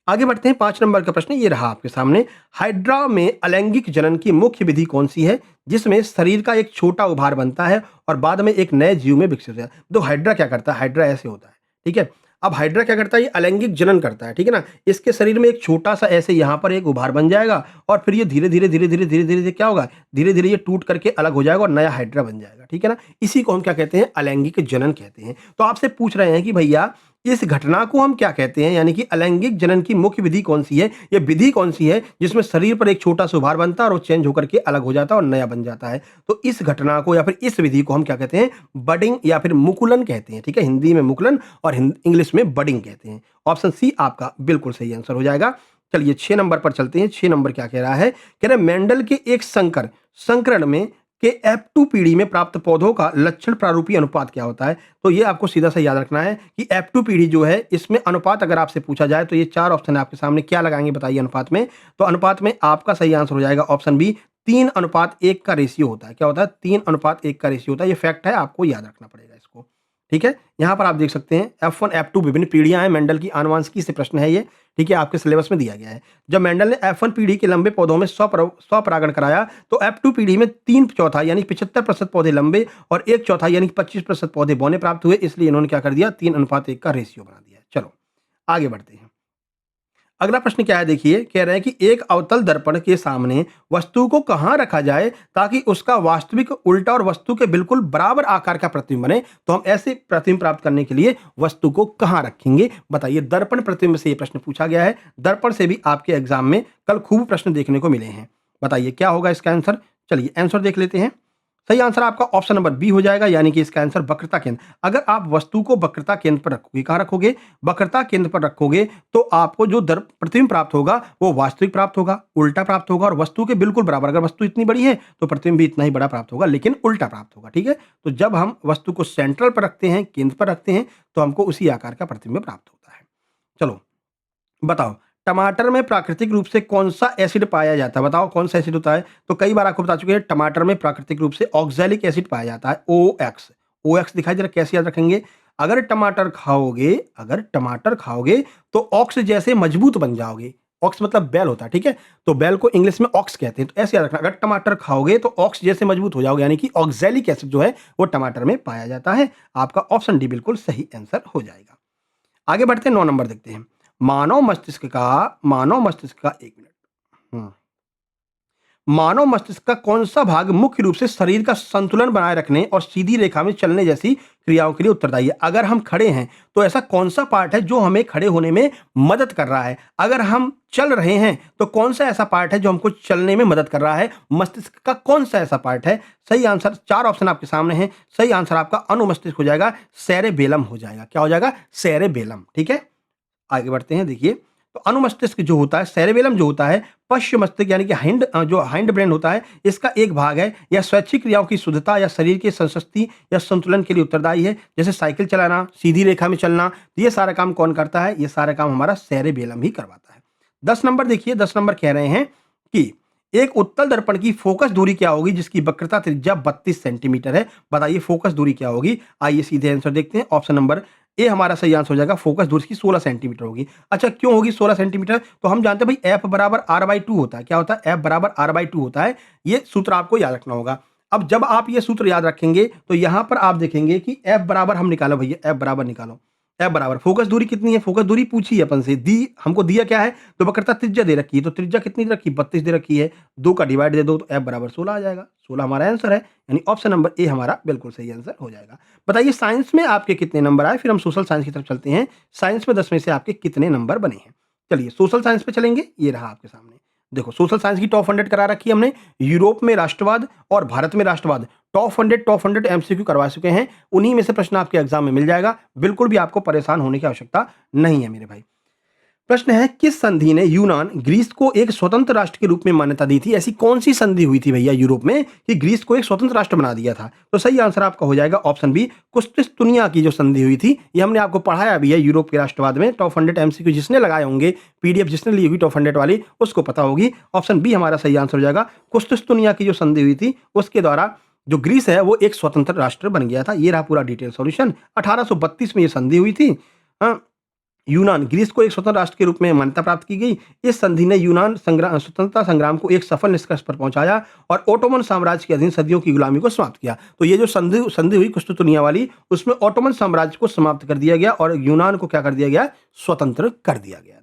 आगे बढ़ते हैं। 5 नंबर का प्रश्न ये रहा आपके सामने। हाइड्रा में अलैंगिक जनन की मुख्य विधि कौन सी है जिसमें शरीर का एक छोटा उभार बनता है और बाद में एक नए जीव में विकसित होता है? तो हाइड्रा क्या करता है, हाइड्रा ऐसे होता है, ठीक है। अब हाइड्रा क्या करता है, ये अलैंगिक जनन करता है, ठीक है ना। इसके शरीर में एक छोटा सा ऐसे यहाँ पर एक उभार बन जाएगा और फिर ये धीरे धीरे धीरे धीरे धीरे धीरे क्या होगा, धीरे धीरे ये टूट करके अलग हो जाएगा और नया हाइड्रा बन जाएगा, ठीक है ना। इसी को हम क्या कहते हैं, अलैंगिक जनन कहते हैं। तो आपसे पूछ रहे हैं कि भैया इस घटना को हम क्या कहते हैं, यानी कि अलैंगिक जनन की मुख्य विधि कौन सी है, ये विधि कौन सी है जिसमें शरीर पर एक छोटा सा उभार बनता है और वो चेंज होकर के अलग हो जाता है और नया बन जाता है। तो इस घटना को या फिर इस विधि को हम क्या कहते हैं, बडिंग या फिर मुकुलन कहते हैं, ठीक है। हिंदी में मुकुलन और इंग्लिश में बडिंग कहते हैं। ऑप्शन सी आपका बिल्कुल सही आंसर हो जाएगा। चलिए 6 नंबर पर चलते हैं। 6 नंबर क्या कह रहा है, कह रहा है मेंडल के एक संकरण में के F2 पीढ़ी में प्राप्त पौधों का लक्षण प्रारूपी अनुपात क्या होता है? तो ये आपको सीधा सा याद रखना है कि F2 पीढ़ी जो है, इसमें अनुपात अगर आपसे पूछा जाए तो ये 4 ऑप्शन है आपके सामने, क्या लगाएंगे बताइए अनुपात में? तो अनुपात में आपका सही आंसर हो जाएगा ऑप्शन बी, 3:1 का रेशियो होता है। क्या होता है? 3:1 का रेशियो होता है। ये फैक्ट है, आपको याद रखना पड़ेगा इसको, ठीक है। यहाँ पर आप देख सकते हैं F1 F2 विभिन्न पीढ़ियां हैं मेंडल की, आनुवंशिकी से प्रश्न है ये, ठीक है, आपके सिलेबस में दिया गया है। जब मेंडल ने F1 पीढ़ी के लंबे पौधों में स्वपरागण कराया तो F2 पीढ़ी में 3/4 यानी 75% पौधे लंबे और 1/4 यानी 25% पौधे बौने प्राप्त हुए। इसलिए इन्होंने क्या कर दिया, 3:1 का रेशियो बना दिया। चलो आगे बढ़ते हैं। अगला प्रश्न क्या है देखिए, कह रहे हैं कि एक अवतल दर्पण के सामने वस्तु को कहाँ रखा जाए ताकि उसका वास्तविक उल्टा और वस्तु के बिल्कुल बराबर आकार का प्रतिबिंब बने। तो हम ऐसे प्रतिबिंब प्राप्त करने के लिए वस्तु को कहाँ रखेंगे बताइए। दर्पण प्रतिबिंब से ये प्रश्न पूछा गया है। दर्पण से भी आपके एग्जाम में कल खूब प्रश्न देखने को मिले हैं। बताइए क्या होगा इसका आंसर। चलिए आंसर देख लेते हैं। सही आंसर आपका ऑप्शन नंबर बी हो जाएगा, यानी कि इसका आंसर वक्रता केंद्र। अगर आप वस्तु को वक्रता केंद्र पर रखोगे, कहाँ रखोगे, वक्रता केंद्र पर रखोगे, तो आपको जो प्रतिबिंब प्राप्त होगा वो वास्तविक प्राप्त होगा, उल्टा प्राप्त होगा और वस्तु के बिल्कुल बराबर। अगर वस्तु इतनी बड़ी है तो प्रतिबिंब भी इतना ही बड़ा प्राप्त होगा, लेकिन उल्टा प्राप्त होगा। ठीक है, तो जब हम वस्तु को सेंट्रल पर रखते हैं, केंद्र पर रखते हैं, तो हमको उसी आकार का प्रतिबिंब प्राप्त होता है। चलो बताओ, टमाटर में प्राकृतिक रूप से कौन सा एसिड पाया जाता है। बताओ कौन सा एसिड होता है। तो कई बार आपको बता चुके हैं, टमाटर में प्राकृतिक रूप से ऑक्सैलिक एसिड पाया जाता है, OX। OX दिखाई जरा कैसे याद रखेंगे। अगर टमाटर खाओगे तो ऑक्स जैसे मजबूत बन जाओगे। ऑक्स मतलब बैल होता है, ठीक है, तो बैल को इंग्लिश में ऑक्स कहते हैं। तो ऐसे याद रखना, अगर टमाटर खाओगे तो ऑक्स जैसे मजबूत हो जाओगे, यानी कि ऑक्सैलिक एसिड जो है वो टमाटर में पाया जाता है। आपका ऑप्शन डी बिल्कुल सही आंसर हो जाएगा। आगे बढ़ते हैं, 9 नंबर देखते हैं। मानव मस्तिष्क का 1 मिनट। मानव मस्तिष्क का कौन सा भाग मुख्य रूप से शरीर का संतुलन बनाए रखने और सीधी रेखा में चलने जैसी क्रियाओं के लिए उत्तरदायी है। अगर हम खड़े हैं तो ऐसा कौन सा पार्ट है जो हमें खड़े होने में मदद कर रहा है। अगर हम चल रहे हैं तो कौन सा ऐसा पार्ट है जो हमको चलने में मदद कर रहा है। मस्तिष्क का कौन सा ऐसा पार्ट है। सही आंसर 4 ऑप्शन आपके सामने हैं। सही आंसर आपका अनुमस्तिष्क हो जाएगा, सेरेबेलम हो जाएगा। क्या हो जाएगा, सेरेबेलम। ठीक है, आगे बढ़ते हैं। देखिए, तो अनुमस्तिष्क जो होता है, सेरेबेलम जो होता है, पश्च मस्तिष्क यानी कि हाइंड ब्रेन होता है, इसका एक भाग है। यह स्वैच्छिक क्रियाओं की शुद्धता या शरीर की संस्थिति या संतुलन के लिए उत्तरदायी है। जैसे साइकिल चलाना, सीधी रेखा में चलना, तो ये सारा काम कौन करता है, ये सारा काम हमारा सेरेबेलम ही करवाता है। 10 नंबर देखिए, 10 नंबर कह रहे हैं कि एक उत्तल दर्पण की फोकस दूरी क्या होगी जिसकी वक्रता त्रिज्या 32 सेंटीमीटर है। बताइए फोकस दूरी क्या होगी। आइए सीधे आंसर देखते हैं। ऑप्शन नंबर ए हमारा सही आंसर हो जाएगा, फोकस दूरी की 16 सेंटीमीटर होगी। अच्छा क्यों होगी 16 सेंटीमीटर, तो हम जानते हैं भाई एफ बराबर r/2 होता है। क्या होता है, एफ बराबर r/2 होता है। ये सूत्र आपको याद रखना होगा। अब जब आप ये सूत्र याद रखेंगे तो यहां पर आप देखेंगे कि एफ बराबर हम निकालो भैया, एफ बराबर निकालो। एफ बराबर फोकस दूरी कितनी है, फोकस दूरी पूछी है अपन से, दी हमको दिया क्या है, तो वक्रता त्रिज्या दे रखी है। तो त्रिज्या कितनी दे रखी, 32 दे रखी है। 2 का डिवाइड दे दो तो एफ बराबर 16 आ जाएगा। 16 हमारा आंसर है, यानी ऑप्शन नंबर ए हमारा बिल्कुल सही आंसर हो जाएगा। बताइए साइंस में आपके कितने नंबर आए, फिर हम सोशल साइंस की तरफ चलते हैं। साइंस में 10 में से आपके कितने नंबर बने हैं। चलिए सोशल साइंस पे चलेंगे, ये रहा आपके सामने। देखो सोशल साइंस की टॉप 100 करा रखी है हमने। यूरोप में राष्ट्रवाद और भारत में राष्ट्रवाद, टॉप 100 एमसीक्यू करवा चुके हैं। उन्हीं में से प्रश्न आपके एग्जाम में मिल जाएगा। बिल्कुल भी आपको परेशान होने की आवश्यकता नहीं है मेरे भाई। प्रश्न है, किस संधि ने यूनान ग्रीस को एक स्वतंत्र राष्ट्र के रूप में मान्यता दी थी। ऐसी कौन सी संधि हुई थी भैया यूरोप में कि ग्रीस को एक स्वतंत्र राष्ट्र बना दिया था। तो सही आंसर आपका हो जाएगा ऑप्शन बी, कुस्तिस्तुनिया की जो संधि हुई थी। ये हमने आपको पढ़ाया भी है यूरोप के राष्ट्रवाद में। टॉप 100 एमसीक्यू जिसने लगाए होंगे, पीडीएफ जिसने ली होगी टॉप 100 वाली, उसको पता होगी। ऑप्शन बी हमारा सही आंसर हो जाएगा। कुस्तिस्तुनिया की जो संधि हुई थी उसके द्वारा जो ग्रीस है वो एक स्वतंत्र राष्ट्र बन गया था। ये रहा पूरा डिटेल सॉल्यूशन। 1832 में ये संधि हुई थी। यूनान ग्रीस को एक स्वतंत्र राष्ट्र के रूप में मान्यता प्राप्त की गई। इस संधि ने यूनान स्वतंत्रता संग्राम को एक सफल निष्कर्ष पर पहुंचाया और ओटोमन साम्राज्य के अधीन सदियों की गुलामी को समाप्त किया। तो ये जो संधि हुई कुस्तुतुनिया वाली, उसमें ओटोमन साम्राज्य को समाप्त कर दिया गया और यूनान को क्या कर दिया गया, स्वतंत्र कर दिया गया था।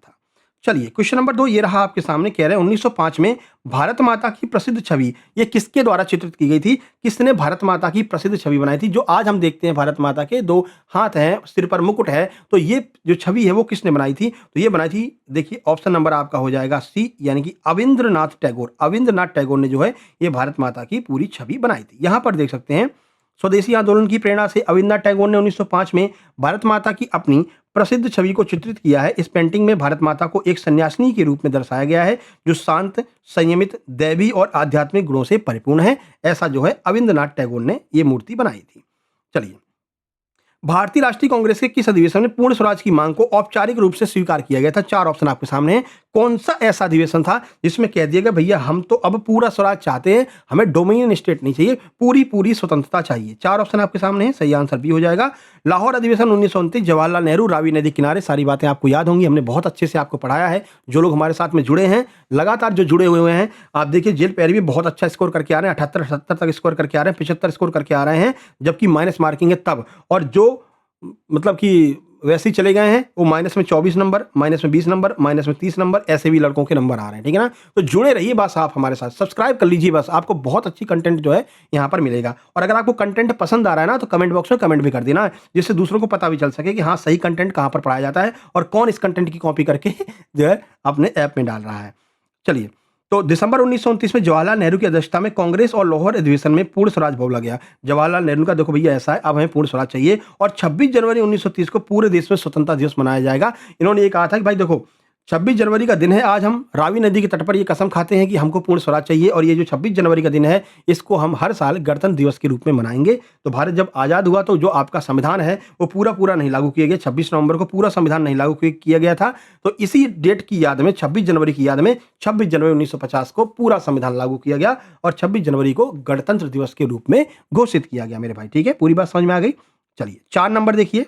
चलिए क्वेश्चन नंबर 2 ये रहा आपके सामने। कह रहे हैं 1905 में भारत माता की प्रसिद्ध छवि ये किसके द्वारा चित्रित की गई थी। किसने भारत माता की प्रसिद्ध छवि बनाई थी। जो आज हम देखते हैं भारत माता के 2 हाथ हैं, सिर पर मुकुट है, तो ये जो छवि है वो किसने बनाई थी। तो ये बनाई थी, देखिए ऑप्शन नंबर आपका हो जाएगा सी, यानी कि अविंद्रनाथ टैगोर। अविंद्रनाथ टैगोर ने जो है ये भारत माता की पूरी छवि बनाई थी। यहां पर देख सकते हैं, स्वदेशी आंदोलन की प्रेरणा से अविंद्रनाथ टैगोर ने 1905 में भारत माता की अपनी प्रसिद्ध छवि को चित्रित किया है। इस पेंटिंग में भारत माता को एक सन्यासिनी के रूप में दर्शाया गया है जो शांत, संयमित, दैवी और आध्यात्मिक गुणों से परिपूर्ण है। ऐसा जो है अविंद्रनाथ टैगोर ने ये मूर्ति बनाई थी। चलिए, भारतीय राष्ट्रीय कांग्रेस के किस अधिवेशन में पूर्ण स्वराज की मांग को औपचारिक रूप से स्वीकार किया गया था। 4 ऑप्शन आपके सामने हैं। कौन सा ऐसा अधिवेशन था जिसमें कह दिया गया भैया हम तो अब पूरा स्वराज चाहते हैं, हमें डोमिनियन स्टेट नहीं चाहिए, पूरी स्वतंत्रता चाहिए। 4 ऑप्शन आपके सामने हैं। सही आंसर बी हो जाएगा लाहौर अधिवेशन 1929, जवाहरलाल नेहरू, रावी नदी किनारे। सारी बातें आपको याद होंगी, हमने बहुत अच्छे से आपको पढ़ाया है। जो लोग हमारे साथ में जुड़े हैं, लगातार जो जुड़े हुए हैं, आप देखिए जेल पैर भी बहुत अच्छा स्कोर करके आ रहे हैं, 78 78 तक स्कोर करके आ रहे हैं, 75 स्कोर करके आ रहे हैं, जबकि माइनस मार्किंग है तब। और जो मतलब कि वैसे ही चले गए हैं, वो माइनस में 24 नंबर, माइनस में 20 नंबर, माइनस में 30 नंबर, ऐसे भी लड़कों के नंबर आ रहे हैं, ठीक है ना। तो जुड़े रहिए बस आप हमारे साथ, सब्सक्राइब कर लीजिए बस, आपको बहुत अच्छी कंटेंट जो है यहाँ पर मिलेगा। और अगर आपको कंटेंट पसंद आ रहा है ना, तो कमेंट बॉक्स में कमेंट भी कर देना, जिससे दूसरों को पता भी चल सके कि हाँ सही कंटेंट कहाँ पर पढ़ाया जाता है और कौन इस कंटेंट की कॉपी करके जो है अपने ऐप में डाल रहा है। चलिए, तो दिसंबर 1929 में जवाहरलाल नेहरू की अध्यक्षता में कांग्रेस और लाहौर अधिवेशन में पूर्ण स्वराज बोला गया। जवाहरलाल नेहरू का देखो भैया ऐसा है, अब हमें पूर्ण स्वराज चाहिए और 26 जनवरी 1930 को पूरे देश में स्वतंत्रता दिवस मनाया जाएगा। इन्होंने ये कहा था कि भाई देखो 26 जनवरी का दिन है, आज हम रावी नदी के तट पर ये कसम खाते हैं कि हमको पूर्ण स्वराज चाहिए और ये जो 26 जनवरी का दिन है इसको हम हर साल गणतंत्र दिवस के रूप में मनाएंगे। तो भारत जब आज़ाद हुआ तो जो आपका संविधान है वो पूरा नहीं लागू किया गया, 26 नवंबर को पूरा संविधान नहीं लागू किया गया था। तो इसी डेट की याद में 26 जनवरी की याद में 26 जनवरी 1950 को पूरा संविधान लागू किया गया और 26 जनवरी को गणतंत्र दिवस के रूप में घोषित किया गया मेरे भाई, ठीक है। पूरी बात समझ में आ गई। चलिए 4 नंबर देखिए,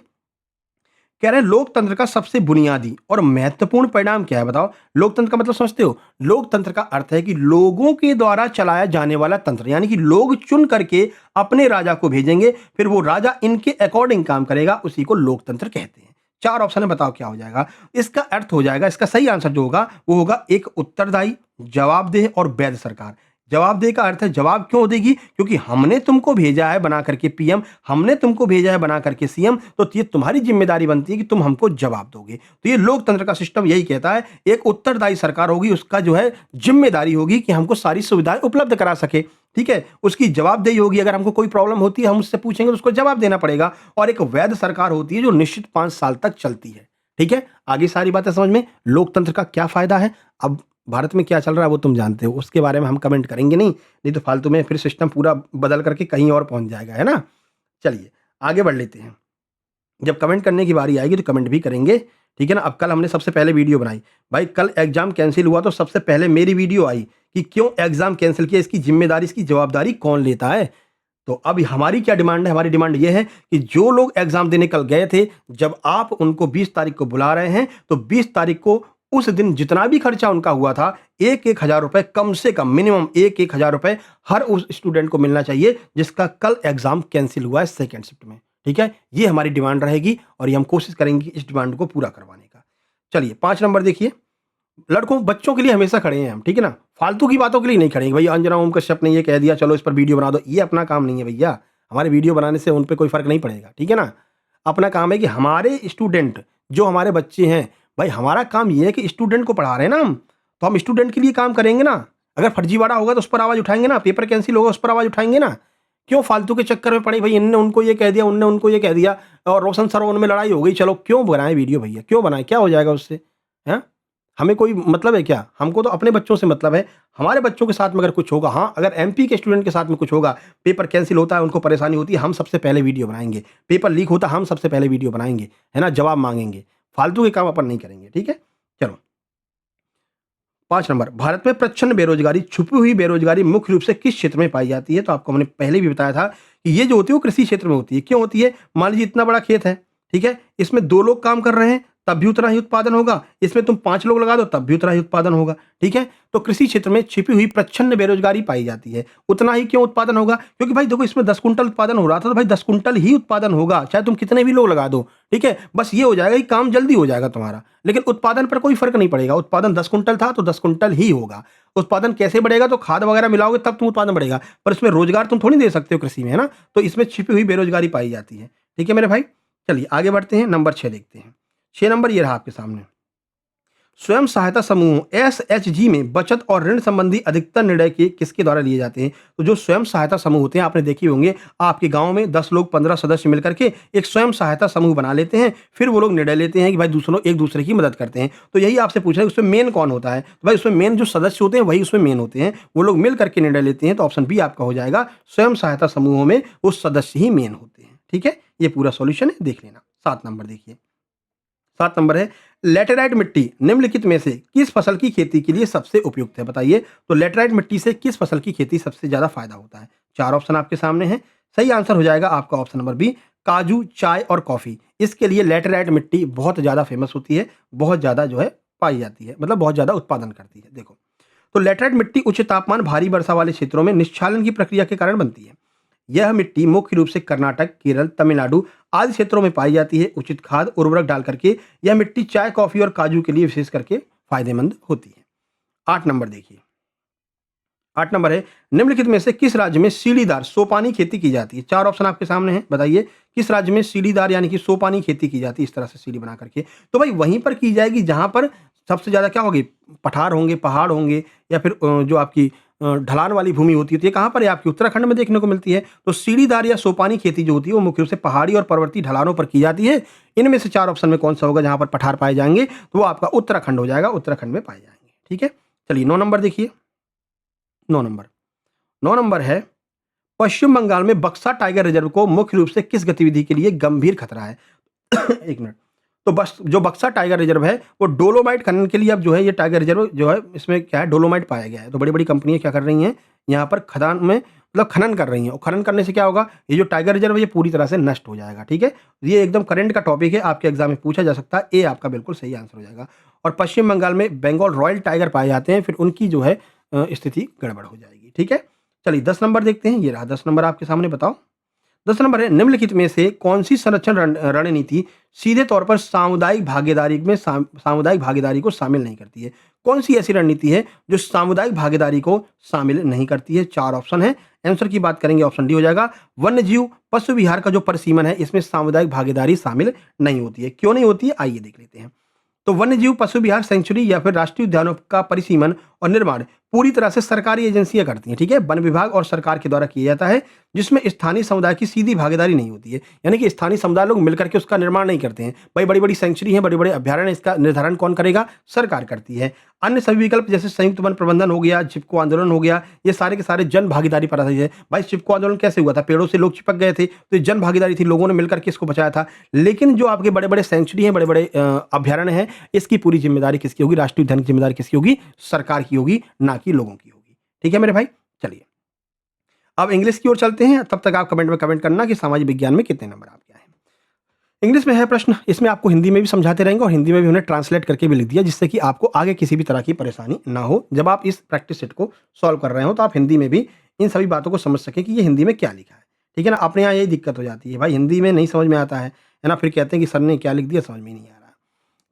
कह रहे हैं लोकतंत्र का सबसे बुनियादी और महत्वपूर्ण परिणाम क्या है बताओ। लोकतंत्र का मतलब समझते हो? लोकतंत्र का अर्थ है कि लोगों के द्वारा चलाया जाने वाला तंत्र, यानी कि लोग चुन करके अपने राजा को भेजेंगे, फिर वो राजा इनके अकॉर्डिंग काम करेगा, उसी को लोकतंत्र कहते हैं। 4 ऑप्शन है, बताओ क्या हो जाएगा। इसका अर्थ हो जाएगा, इसका सही आंसर जो होगा वो होगा एक उत्तरदायी, जवाबदेह और वैध सरकार। जवाबदेह का अर्थ है जवाब क्यों देगी, क्योंकि हमने तुमको भेजा है बना करके पीएम, हमने तुमको भेजा है बना करके सीएम, तो ये तुम्हारी जिम्मेदारी बनती है कि तुम हमको जवाब दोगे। तो ये लोकतंत्र का सिस्टम यही कहता है, एक उत्तरदायी सरकार होगी, उसका जो है जिम्मेदारी होगी कि हमको सारी सुविधाएं उपलब्ध करा सके, ठीक है। उसकी जवाबदेही होगी, अगर हमको कोई प्रॉब्लम होती है हम उससे पूछेंगे तो उसको जवाब देना पड़ेगा। और एक वैध सरकार होती है जो निश्चित 5 साल तक चलती है, ठीक है। आगे सारी बातें समझ में, लोकतंत्र का क्या फायदा है, अब भारत में क्या चल रहा है वो तुम जानते हो, उसके बारे में हम कमेंट करेंगे नहीं तो फालतू में फिर सिस्टम पूरा बदल करके कहीं और पहुंच जाएगा, है ना। चलिए आगे बढ़ लेते हैं, जब कमेंट करने की बारी आएगी तो कमेंट भी करेंगे, ठीक है ना। अब कल हमने सबसे पहले वीडियो बनाई, भाई कल एग्जाम कैंसिल हुआ तो सबसे पहले मेरी वीडियो आई कि क्यों एग्जाम कैंसिल किया, इसकी जिम्मेदारी, इसकी जवाबदारी कौन लेता है। तो अब हमारी क्या डिमांड है, हमारी डिमांड ये है कि जो लोग एग्जाम देने कल गए थे, जब आप उनको 20 तारीख को बुला रहे हैं तो 20 तारीख को उस दिन जितना भी खर्चा उनका हुआ था, 1,000 रुपए कम से कम, मिनिमम 1,000 रुपए हर उस स्टूडेंट को मिलना चाहिए जिसका कल एग्जाम कैंसिल हुआ है सेकेंड शिफ्ट में, ठीक है। ये हमारी डिमांड रहेगी और ये हम कोशिश करेंगे इस डिमांड को पूरा करवाने का। चलिए 5 नंबर देखिए, लड़कों बच्चों के लिए हमेशा खड़े हैं हम, ठीक है ना, फालतू की बातों के लिए नहीं खड़े हैं। भैया अंजना ओम कश्यप ने ये कह दिया चलो इस पर वीडियो बना दो, ये अपना काम नहीं है भैया। हमारे वीडियो बनाने से उन पर कोई फर्क नहीं पड़ेगा, ठीक है ना। अपना काम है कि हमारे स्टूडेंट जो हमारे बच्चे हैं, भाई हमारा काम ये है कि स्टूडेंट को पढ़ा रहे हैं ना हम, तो हम स्टूडेंट के लिए काम करेंगे ना। अगर फर्जीवाड़ा होगा तो उस पर आवाज़ उठाएंगे ना, पेपर कैंसिल होगा उस पर आवाज़ उठाएंगे ना। क्यों फालतू के चक्कर में पड़े, भाई इनने उनको ये कह दिया, उनने उनको ये कह दिया और रोशन सरोवर में लड़ाई हो गई, चलो क्यों बनाए वीडियो भैया, क्यों बनाए, क्या हो जाएगा उससे, हैं। हमें कोई मतलब है क्या, हमको तो अपने बच्चों से मतलब है। हमारे बच्चों के साथ में अगर कुछ होगा, हाँ अगर एमपी के स्टूडेंट के साथ में कुछ होगा, पेपर कैंसिल होता है, उनको परेशानी होती है, हम सबसे पहले वीडियो बनाएंगे। पेपर लीक होता है, हम सबसे पहले वीडियो बनाएंगे, है ना, जवाब मांगेंगे। फालतू के काम अपन नहीं करेंगे, ठीक है। चलो 5 नंबर, भारत में प्रच्छन्न बेरोजगारी, छुपी हुई बेरोजगारी मुख्य रूप से किस क्षेत्र में पाई जाती है। तो आपको हमने पहले भी बताया था कि ये जो होती है वो कृषि क्षेत्र में होती है। क्यों होती है, मान लीजिए इतना बड़ा खेत है, ठीक है, इसमें 2 लोग काम कर रहे हैं तब भी उतना ही उत्पादन होगा, इसमें तुम 5 लोग लगा दो तब भी उतना ही उत्पादन होगा, ठीक है। तो कृषि क्षेत्र में छिपी हुई प्रच्छन्न बेरोजगारी पाई जाती है। उतना ही क्यों उत्पादन होगा, क्योंकि भाई देखो इसमें 10 कुंटल उत्पादन हो रहा था तो भाई 10 कुंटल ही उत्पादन होगा, चाहे तुम कितने भी लोग लगा दो, ठीक है। बस ये हो जाएगा कि काम जल्दी हो जाएगा तुम्हारा, लेकिन उत्पादन पर कोई फर्क नहीं पड़ेगा। उत्पादन 10 कुंटल था तो 10 कुंटल ही होगा। उत्पादन कैसे बढ़ेगा, तो खाद वगैरह मिलाओगे तब तुम उत्पादन बढ़ेगा, पर इसमें रोजगार तुम थोड़ी दे सकते हो कृषि में, है ना। तो इसमें छिपी हुई बेरोजगारी पाई जाती है, ठीक है मेरे भाई। चलिए आगे बढ़ते हैं, नंबर 6 देखते हैं। 6 नंबर ये रहा आपके सामने, स्वयं सहायता समूह एसएचजी में बचत और ऋण संबंधी अधिकतर निर्णय के किसके द्वारा लिए जाते हैं। तो जो स्वयं सहायता समूह होते हैं, आपने देखे होंगे आपके गांव में 10 लोग 15 सदस्य मिलकर के एक स्वयं सहायता समूह बना लेते हैं, फिर वो लोग निर्णय लेते हैं कि भाई दूसरों एक दूसरे की मदद करते हैं। तो यही आपसे पूछ रहे हैं उसमें मेन कौन होता है, तो भाई उसमें मेन जो सदस्य होते हैं वही उसमें मेन होते हैं, वो लोग मिल करके निर्णय लेते हैं। तो ऑप्शन बी आपका हो जाएगा, स्वयं सहायता समूहों में वो सदस्य ही मेन होते हैं, ठीक है। ये पूरा सॉल्यूशन है, देख लेना। 7 नंबर देखिए, 7 नंबर है, लेटेराइट मिट्टी निम्नलिखित में से किस फसल की खेती के लिए सबसे उपयुक्त है, बताइए। तो लेटेराइट मिट्टी से किस फसल की खेती सबसे ज्यादा फायदा होता है। 4 ऑप्शन आपके सामने हैं, सही आंसर हो जाएगा आपका ऑप्शन नंबर बी, काजू, चाय और कॉफी। इसके लिए लेटेराइट मिट्टी बहुत ज्यादा फेमस होती है, बहुत ज्यादा जो है पाई जाती है, मतलब बहुत ज्यादा उत्पादन करती है। देखो, तो लेटेराइट मिट्टी उच्च तापमान, भारी वर्षा वाले क्षेत्रों में निश्चालन की प्रक्रिया के कारण बनती है। यह मिट्टी मुख्य रूप से कर्नाटक, केरल, तमिलनाडु आदि क्षेत्रों में पाई जाती है। उचित खाद उर्वरक डाल करके यह मिट्टी चाय, कॉफी और काजू के लिए विशेष करके फायदेमंद होती है। 8 नंबर देखिए, 8 नंबर है, निम्नलिखित में से किस राज्य में सीढ़ीदार सोपानी खेती की जाती है? 4 ऑप्शन आपके सामने हैं, बताइए किस राज्य में सीढ़ीदार यानी कि सोपानी खेती की जाती है, इस तरह से सीढ़ी बना करके? तो भाई वहीं पर की जाएगी जहाँ पर सबसे ज़्यादा क्या होगी, पठार होंगे, पहाड़ होंगे या फिर जो आपकी ढलान वाली भूमि होती है, तो ये कहाँ पर है आपकी उत्तराखंड में देखने को मिलती है। तो सीढ़ीदार या सोपानी खेती जो होती है वो मुख्य रूप से पहाड़ी और पर्वतीय ढलानों पर की जाती है। इनमें से 4 ऑप्शन में कौन सा होगा जहाँ पर पठार पाए जाएँगे? तो वो आपका उत्तराखंड हो जाएगा, उत्तराखंड में पाए जाएँगे। ठीक है? चलिए 9 नंबर देखिए, 9 नंबर। 9 नंबर है, पश्चिम बंगाल में बक्सा टाइगर रिजर्व को मुख्य रूप से किस गतिविधि के लिए गंभीर खतरा है? 1 मिनट। तो बस जो बक्सा टाइगर रिजर्व है वो डोलोमाइट खनन के लिए अब जो है ये टाइगर रिजर्व जो है इसमें क्या है, डोलोमाइट पाया गया है। तो बड़ी-बड़ी कंपनियाँ क्या कर रही हैं, यहाँ पर खदान में मतलब खनन कर रही हैं और खनन करने से क्या होगा, ये जो टाइगर रिजर्व है ये पूरी तरह से नष्ट हो जाएगा। ठीक है? ये एकदम करंट का टॉपिक है, आपके एग्ज़ाम में पूछा जा सकता है। ए आपका बिल्कुल सही आंसर हो जाएगा। और पश्चिम बंगाल में बंगाल रॉयल टाइगर पाए जाते हैं, फिर उनकी जो है स्थिति गड़बड़ हो जाएगी। ठीक है? चलिए 10 नंबर देखते हैं, ये रहा 10 नंबर आपके सामने, बताओ। 10 नंबर है, निम्नलिखित में से कौन-सी संरक्षण रणनीति सीधे तौर पर सामुदायिक भागीदारी को शामिल नहीं करती है? कौन-सी ऐसी रणनीति है जो सामुदायिक भागीदारी को शामिल नहीं करती है? 4 ऑप्शन है, आंसर की बात करेंगे ऑप्शन डी हो जाएगा। वन्यजीव पशु विहार का जो परिसीमन है इसमें सामुदायिक भागीदारी शामिल नहीं होती है। क्यों नहीं होती है? आइए देख लेते हैं। तो वन्यजीव पशु विहार सेंचुरी या फिर राष्ट्रीय उद्यानों का परिसीमन और निर्माण पूरी तरह से सरकारी एजेंसियां करती हैं। ठीक है? वन विभाग और सरकार के द्वारा किया जाता है, जिसमें स्थानीय समुदाय की सीधी भागीदारी नहीं होती है। यानी कि स्थानीय समुदाय लोग मिलकर के उसका निर्माण नहीं करते हैं। भाई बड़ी-बड़ी सेंचुरी हैं, बड़े-बड़े अभ्यारण्य, इसका निर्धारण कौन करेगा? सरकार करती है। अन्य सभी विकल्प जैसे संयुक्त वन प्रबंधन हो गया, चिपको आंदोलन हो गया, ये सारे के सारे जन भागीदारी पर आधारित है। भाई चिपको आंदोलन कैसे हुआ था? पेड़ों से लोग चिपक गए थे, तो ये जन भागीदारी थी, लोगों ने मिलकर के इसको बचाया था। लेकिन जो आपके बड़े-बड़े सेंचुरी हैं, बड़े-बड़े अभ्यारण्य हैं, इसकी पूरी ज़िम्मेदारी किसकी होगी? राष्ट्रीय उद्यान की ज़िम्मेदारी किसकी होगी? सरकार की होगी, ना कि लोगों की होगी। ठीक है मेरे भाई? चलिए, अब इंग्लिश की ओर चलते हैं, तब तक आप कमेंट में कमेंट करना कि सामाजिक विज्ञान में कितने नंबर आपके आए हैं। इंग्लिश में है प्रश्न, इसमें आपको हिंदी में भी समझाते रहेंगे और हिंदी में भी उन्हें ट्रांसलेट करके भी लिख दिया, जिससे कि आपको आगे किसी भी तरह की परेशानी ना हो। जब आप इस प्रैक्टिस सेट को सॉल्व कर रहे हो, तो आप हिंदी में भी इन सभी बातों को समझ सकें कि ये हिंदी में क्या लिखा है। ठीक है ना? अपने यहाँ यही दिक्कत हो जाती है, भाई हिंदी में नहीं समझ में आता है ना? फिर कहते हैं कि सर ने क्या लिख दिया, समझ में नहीं आ रहा।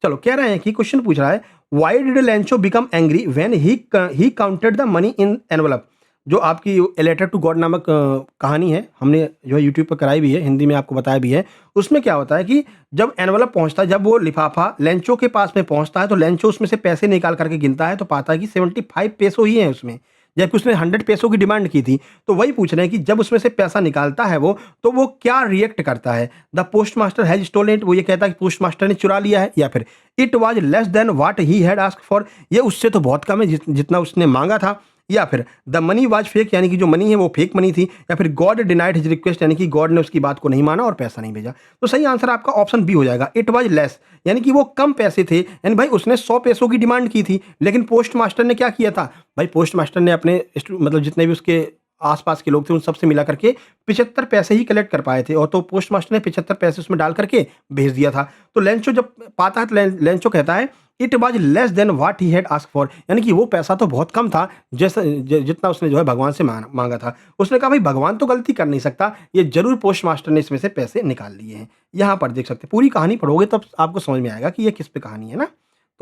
चलो, कह रहे हैं कि क्वेश्चन पूछ रहा है, why did लैंचो become angry when he counted the money in envelope? जो आपकी ए लेटर टू गॉड नामक कहानी है, हमने जो है यूट्यूब पर कराई भी है, हिंदी में आपको बताया भी है। उसमें क्या होता है कि जब एनवेलप पहुंचता है, जब वो लिफाफा लैंचो के पास में पहुंचता है, तो लैंचो उसमें से पैसे निकाल करके गिनता है, तो पाता है कि 75 पैसों ही है उसमें, जबकि उसने 100 पैसों की डिमांड की थी। तो वही पूछ रहे हैं कि जब उसमें से पैसा निकालता है वो, तो वो क्या रिएक्ट करता है? The postmaster has stolen it, वो ये कहता है कि पोस्ट मास्टर ने चुरा लिया है, या फिर it was less than what he had asked for, ये उससे तो बहुत कम है जितना उसने मांगा था, या फिर द मनी वाज फेक, यानी कि जो मनी है वो फेक मनी थी, या फिर गॉड डिनाइड हिज रिक्वेस्ट, यानी कि गॉड ने उसकी बात को नहीं माना और पैसा नहीं भेजा। तो सही आंसर आपका ऑप्शन बी हो जाएगा, इट वाज लेस, यानी कि वो कम पैसे थे। यानी भाई उसने 100 पैसों की डिमांड की थी, लेकिन पोस्ट मास्टर ने क्या किया था? भाई पोस्ट मास्टर ने अपने मतलब जितने भी उसके आसपास के लोग थे उन सबसे मिला करके 75 पैसे ही कलेक्ट कर पाए थे, और तो पोस्ट मास्टर ने 75 पैसे उसमें डाल करके भेज दिया था। तो लेंचो जब पाता है तो लेंचो कहता है it was less than what he had asked for, यानी कि वो पैसा तो बहुत कम था जैसा जितना उसने जो है भगवान से मांगा था। उसने कहा भाई भगवान तो गलती कर नहीं सकता, ये जरूर पोस्ट मास्टर ने इसमें से पैसे निकाल लिए हैं। यहाँ पर देख सकते हैं, पूरी कहानी पढ़ोगे तब आपको समझ में आएगा कि ये किस पे कहानी है ना।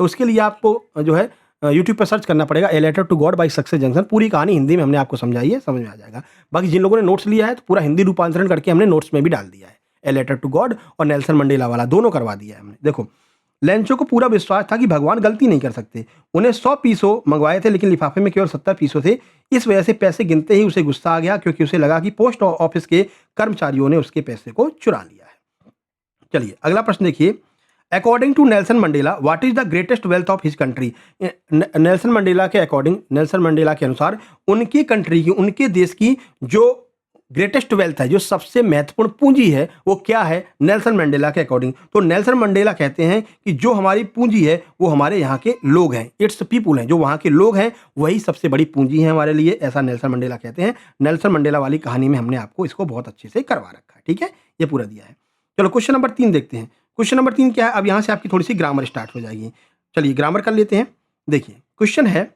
तो उसके लिए आपको जो है यूट्यूब पर सर्च करना पड़ेगा, a letter to God by Success Junction. पूरी कहानी हिंदी में हमने आपको समझाई है, समझ में आ जाएगा। बाकी जिन लोगों ने नोट्स लिया है तो पूरा हिंदी रूपांतरण करके हमने नोट्स में भी डाल दिया है। ए लेटर टू गॉड और नेल्सन मंडेला वाला दोनों करवा दिया है हमने। देखो, लेंचो को पूरा विश्वास था कि भगवान गलती नहीं कर सकते। उन्हें 100 पीसों मंगवाए थे, लेकिन लिफाफे में केवल 70 पीसों थे। इस वजह से पैसे गिनते ही उसे गुस्सा आ गया, क्योंकि उसे लगा कि पोस्ट ऑफिस के कर्मचारियों ने उसके पैसे को चुरा लिया है। चलिए अगला प्रश्न देखिए, according to Nelson Mandela what is the greatest wealth of his country? Nelson Mandela के अकॉर्डिंग, नेल्सन मंडेला के अनुसार उनकी कंट्री की, उनके देश की जो ग्रेटेस्ट वेल्थ है, जो सबसे महत्वपूर्ण पूंजी है, वो क्या है नेल्सन मंडेला के अकॉर्डिंग? तो नेल्सन मंडेला कहते हैं कि जो हमारी पूंजी है वो हमारे यहाँ के लोग हैं, इट्स पीपुल हैं, जो वहाँ के लोग हैं वही सबसे बड़ी पूंजी है हमारे लिए, ऐसा नेल्सन मंडेला कहते हैं। नेल्सन मंडेला वाली कहानी में हमने आपको इसको बहुत अच्छे से करवा रखा है। ठीक है, ये पूरा दिया है। चलो क्वेश्चन नंबर 3 देखते हैं। क्वेश्चन नंबर 3 क्या है? अब यहाँ से आपकी थोड़ी सी ग्रामर स्टार्ट हो जाएगी। चलिए ग्रामर कर लेते हैं। देखिए क्वेश्चन है,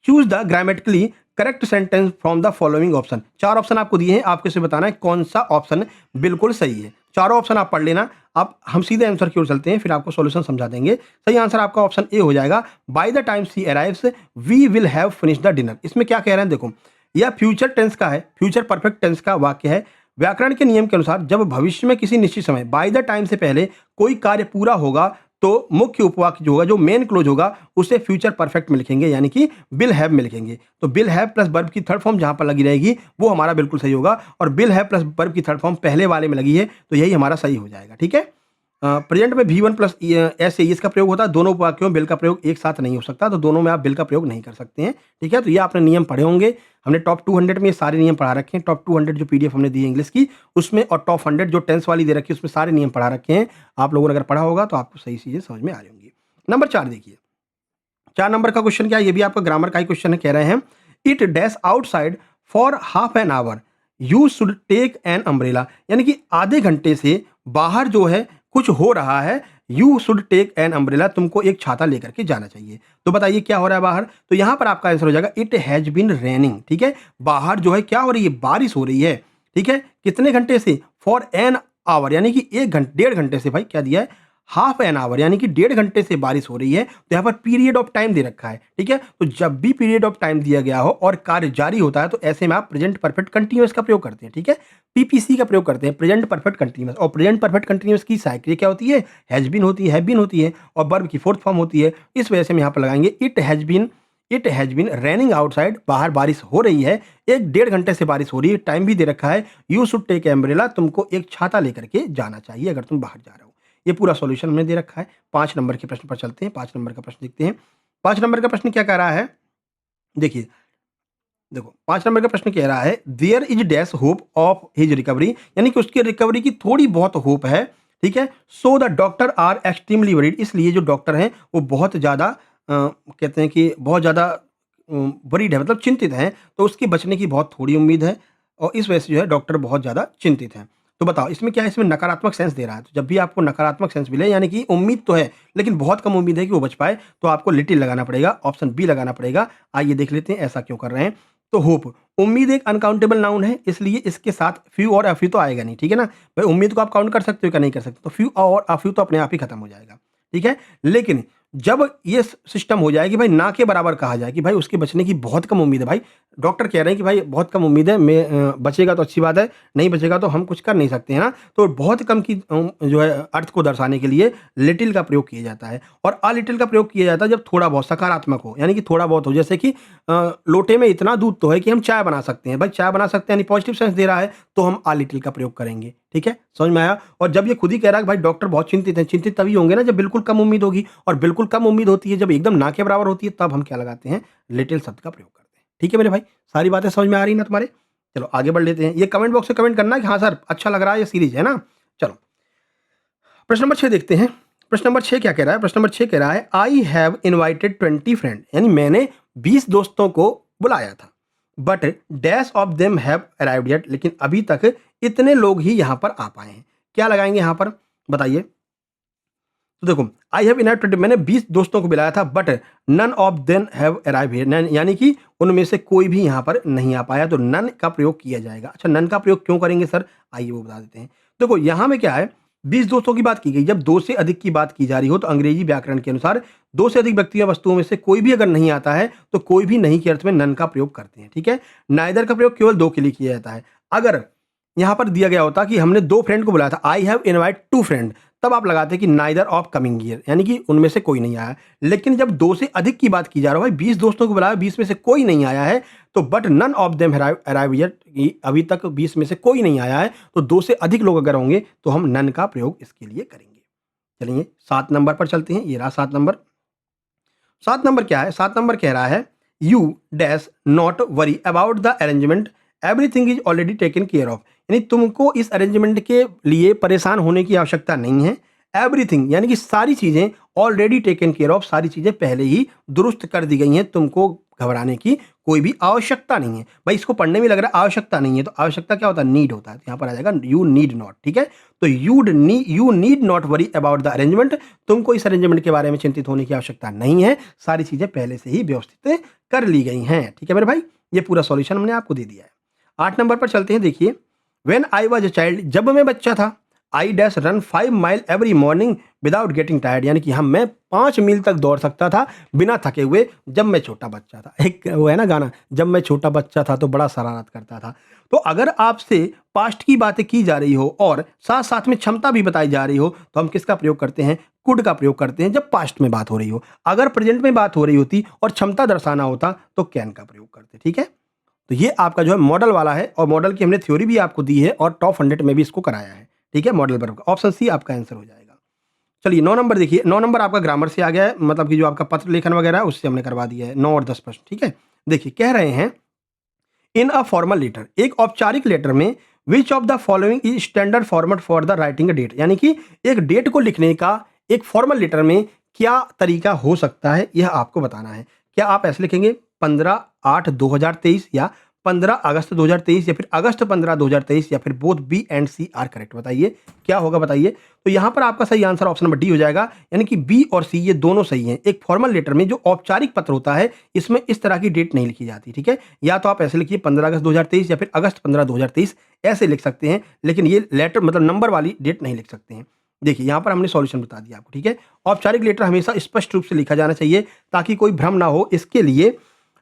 choose the grammatically correct sentence from the following option. 4 option आपको दिए हैं, आपको इसे बताना है कौन सा ऑप्शन बिल्कुल सही है। चारों ऑप्शन आप पढ़ लेना। अब हम सीधे आंसर की ओर चलते हैं, फिर आपको सॉल्यूशन समझा देंगे। सही आंसर आपका ऑप्शन ए हो जाएगा, by the time she arrives we will have finish the dinner. इसमें क्या कह रहे हैं देखो, यह फ्यूचर टेंस का है, फ्यूचर परफेक्ट टेंस का वाक्य है। व्याकरण के नियम के अनुसार जब भविष्य में किसी निश्चित समय बाय द टाइम से पहले कोई कार्य पूरा होगा तो मुख्य उपवाक्य जो होगा, जो मेन क्लोज होगा, उसे फ्यूचर परफेक्ट में लिखेंगे, यानी कि विल हैव में लिखेंगे। तो विल हैव प्लस वर्ब की थर्ड फॉर्म जहां पर लगी रहेगी वो हमारा बिल्कुल सही होगा, और विल हैव प्लस वर्ब की थर्ड फॉर्म पहले वाले में लगी है तो यही हमारा सही हो जाएगा। ठीक है, प्रेजेंट में V1 प्लस एस इसका प्रयोग होता है, दोनों वाक्यों में बिल का प्रयोग एक साथ नहीं हो सकता, तो दोनों में आप बिल का प्रयोग नहीं कर सकते हैं। ठीक है, तो ये आपने नियम पढ़े होंगे, हमने टॉप 200 में ये सारे नियम पढ़ा रखे हैं। टॉप 200 जो PDF हमने दी है इंग्लिश की उसमें, और टॉप 100 जो टेंस वाली दे रखी है उसमें सारे नियम पढ़ा रखे हैं। आप लोगों ने अगर पढ़ा होगा तो आपको सही चीजें समझ में आ रही होंगी। नंबर 4 देखिए, 4 नंबर का क्वेश्चन क्या है, ये भी आपका ग्रामर का ही क्वेश्चन है। कह रहे हैं it dash outside for half an hour you should take an umbrella, यानी कि आधे घंटे से बाहर जो है कुछ हो रहा है, you should take an umbrella, तुमको एक छाता लेकर के जाना चाहिए। तो बताइए क्या हो रहा है बाहर, तो यहां पर आपका आंसर हो जाएगा इट हैज बीन रेनिंग। ठीक है, बाहर जो है क्या हो रही है, बारिश हो रही है। ठीक है, कितने घंटे से, फॉर एन आवर, यानी कि 1.5 घंटे से। भाई क्या दिया है, हाफ एन आवर, यानी कि 1.5 घंटे से बारिश हो रही है। तो यहाँ पर पीरियड ऑफ टाइम दे रखा है। ठीक है, तो जब भी पीरियड ऑफ टाइम दिया गया हो और कार्य जारी होता है तो ऐसे में आप प्रेजेंट परफेक्ट कंटिन्यूअस का प्रयोग करते हैं। ठीक है, PPC का प्रयोग करते हैं, प्रेजेंट परफेक्ट कंटिन्यूअस। और प्रेजेंट परफेक्ट कंटिन्यूअस की साइकिल क्या होती है, हैज बीन होती है, हैव बीन होती है, और वर्ब की फोर्थ फॉर्म होती है। इस वजह से हम यहाँ पर लगाएंगे it has been raining outside, बाहर बारिश हो रही है, 1.5 घंटे से बारिश हो रही है। टाइम भी दे रखा है, यू शुड टेक एम्ब्रेला, तुमको एक छाता लेकर के जाना चाहिए अगर तुम बाहर जा रहे हो। ये पूरा सॉल्यूशन हमने दे रखा है। 5 नंबर के प्रश्न पर चलते हैं। 5 नंबर का प्रश्न देखते हैं। 5 नंबर का प्रश्न क्या कह रहा है, देखिए देखो 5 नंबर का प्रश्न कह रहा है there is dash hope of his recovery, यानी कि उसकी रिकवरी की थोड़ी बहुत होप है। ठीक है, so the doctor R extremely worried, इसलिए जो डॉक्टर हैं वो बहुत ज़्यादा कहते हैं कि बहुत ज़्यादा वरीड है, मतलब चिंतित हैं, तो उसके बचने की बहुत थोड़ी उम्मीद है, और इस वजह से जो है डॉक्टर बहुत ज़्यादा चिंतित हैं। तो बताओ इसमें क्या है, इसमें नकारात्मक सेंस दे रहा है। तो जब भी आपको नकारात्मक सेंस मिले, यानी कि उम्मीद तो है लेकिन बहुत कम उम्मीद है कि वो बच पाए, तो आपको लिटिल लगाना पड़ेगा, ऑप्शन बी लगाना पड़ेगा। आइए देख लेते हैं ऐसा क्यों कर रहे हैं। तो होप, उम्मीद एक अनकाउंटेबल नाउन है, इसलिए इसके साथ फ्यू और अफ्यू तो आएगा नहीं। ठीक है ना भाई, उम्मीद को आप काउंट कर सकते हो क्या, नहीं कर सकते, तो फ्यू और अफ्यू तो अपने आप ही खत्म हो जाएगा। ठीक है, लेकिन जब ये सिस्टम हो जाए कि भाई ना के बराबर कहा जाए कि भाई उसके बचने की बहुत कम उम्मीद है, भाई डॉक्टर कह रहे हैं कि भाई बहुत कम उम्मीद है, मैं बचेगा तो अच्छी बात है, नहीं बचेगा तो हम कुछ कर नहीं सकते हैं ना, तो बहुत कम की जो है अर्थ को दर्शाने के लिए लिटिल का प्रयोग किया जाता है। और अ लिटिल का प्रयोग किया जाता है जब थोड़ा बहुत सकारात्मक हो, यानी कि थोड़ा बहुत हो, जैसे कि लोटे में इतना दूध तो है कि हम चाय बना सकते हैं। भाई चाय बना सकते हैं यानी पॉजिटिव सेंस दे रहा है, तो हम अ लिटिल का प्रयोग करेंगे। ठीक है, समझ में आया। और जब ये खुद ही कह रहा है कि भाई डॉक्टर बहुत चिंतित हैं, चिंतित तभी होंगे ना जब बिल्कुल कम उम्मीद होगी, और बिल्कुल कम उम्मीद होती है जब एकदम ना के बराबर होती है, तब हम क्या लगाते हैं, लिटिल शब्द का प्रयोग करते हैं। ठीक है मेरे भाई, सारी बातें समझ में आ रही ना तुम्हारे। चलो आगे बढ़ लेते हैं। ये कमेंट बॉक्स में कमेंट करना कि हाँ सर अच्छा लग रहा है, ये सीरीज है ना। चलो प्रश्न नंबर 6 देखते हैं। प्रश्न नंबर 6 क्या कह रहा है, प्रश्न नंबर 6 कह रहा है आई हैव इनवाइटेड 20 फ्रेंड, यानी मैंने 20 दोस्तों को बुलाया था, but dash of them have arrived yet, लेकिन अभी तक इतने लोग ही यहाँ पर आ पाए हैं। क्या लगाएंगे यहाँ पर बताइए। तो देखो आई हैव इनवाइटेड, मैंने 20 दोस्तों को बुलाया था, but none of them have arrive here, यानी कि उनमें से कोई भी यहाँ पर नहीं आ पाया, तो नन का प्रयोग किया जाएगा। अच्छा नन का प्रयोग क्यों करेंगे सर, आइए वो बता देते हैं। देखो यहाँ में क्या है, 20 दोस्तों की बात की गई, जब 2 से अधिक की बात की जा रही हो तो अंग्रेजी व्याकरण के अनुसार 2 से अधिक व्यक्ति या वस्तुओं में से कोई भी अगर नहीं आता है तो कोई भी नहीं के अर्थ में नन का प्रयोग करते हैं। ठीक है, नाइदर का प्रयोग केवल 2 के लिए किया जाता है। अगर यहाँ पर दिया गया होता कि हमने 2 फ्रेंड को बुलाया था, आई हैव इनवाइट 2 फ्रेंड, तब आप लगाते कि नाइदर ऑफ कमिंग ईयर, यानी कि उनमें से कोई नहीं आया। लेकिन जब 2 से अधिक की बात की जा रहा है, भाई 20 दोस्तों को बुलाया, 20 में से कोई नहीं आया है, तो but none of them arrive yet, अभी तक 20 में से कोई नहीं आया है, तो 2 से अधिक लोग अगर होंगे तो हम नन का प्रयोग इसके लिए करेंगे। चलिए 7 नंबर पर चलते हैं। ये रहा 7 नंबर। 7 नंबर क्या है, 7 नंबर कह रहा है you dash not worry about the arrangement, everything is already taken care of, यानी तुमको इस अरेंजमेंट के लिए परेशान होने की आवश्यकता नहीं है। एवरीथिंग यानी कि सारी चीजें ऑलरेडी टेकन केयर ऑफ, सारी चीजें पहले ही दुरुस्त कर दी गई हैं, तुमको घबराने की कोई भी आवश्यकता नहीं है। भाई इसको पढ़ने में लग रहा है आवश्यकता नहीं है, तो आवश्यकता क्या होता है, नीड होता है, तो यहाँ पर आ जाएगा यू नीड नॉट। ठीक है, तो you need not worry about the arrangement, तुमको इस अरेंजमेंट के बारे में चिंतित होने की आवश्यकता नहीं है, सारी चीजें पहले से ही व्यवस्थित कर ली गई हैं। ठीक है मेरे भाई, ये पूरा सॉल्यूशन हमने आपको दे दिया है। 8 नंबर पर चलते हैं। देखिए, when I was a child, जब मैं बच्चा था, I dash run 5 mile every morning without getting tired, यानी कि मैं 5 मील तक दौड़ सकता था बिना थके हुए जब मैं छोटा बच्चा था। एक वो है ना गाना, जब मैं छोटा बच्चा था तो बड़ा शरारत करता था। तो अगर आपसे पास्ट की बातें की जा रही हो और साथ साथ में क्षमता भी बताई जा रही हो, तो हम किसका प्रयोग करते हैं? कुड का प्रयोग करते हैं जब पास्ट में बात हो रही हो। अगर प्रेजेंट में बात हो रही होती और क्षमता दर्शाना होता तो कैन का प्रयोग करते। ठीक है, तो ये आपका जो है मॉडल वाला है, और मॉडल की हमने थ्योरी भी आपको दी है और टॉप 100 में भी इसको कराया है। ठीक है, मॉडल वर्ब का ऑप्शन सी आपका आंसर हो जाएगा। चलिए 9 नंबर देखिए, 9 नंबर आपका ग्रामर से आ गया है, मतलब कि जो आपका पत्र लेखन वगैरह है उससे हमने करवा दिया है 9 और 10 प्रश्न। ठीक है, देखिए कह रहे हैं इन अ फॉर्मल लेटर, एक औपचारिक लेटर में which of the following is standard format for the writing a date, यानी कि एक डेट को लिखने का एक फॉर्मल लेटर में क्या तरीका हो सकता है, यह आपको बताना है। क्या आप ऐसे लिखेंगे 15/8/2023 या 15 अगस्त 2023 या फिर अगस्त 15 2023 या फिर both B and C are correct? बताइए क्या होगा, बताइए। तो यहां पर आपका सही आंसर ऑप्शन नंबर डी हो जाएगा, यानी कि बी और सी ये दोनों सही हैं। एक फॉर्मल लेटर में जो औपचारिक पत्र होता है इसमें इस तरह की डेट नहीं लिखी जाती। ठीक है, या तो आप ऐसे लिखिए 15 अगस्त 2023 या फिर अगस्त 15 2023 ऐसे लिख सकते हैं, लेकिन ये लेटर मतलब नंबर वाली डेट नहीं लिख सकते हैं। देखिए यहां पर हमने सॉल्यूशन बता दिया आपको। ठीक है, औपचारिक लेटर हमेशा स्पष्ट रूप से लिखा जाना चाहिए ताकि कोई भ्रम ना हो। इसके लिए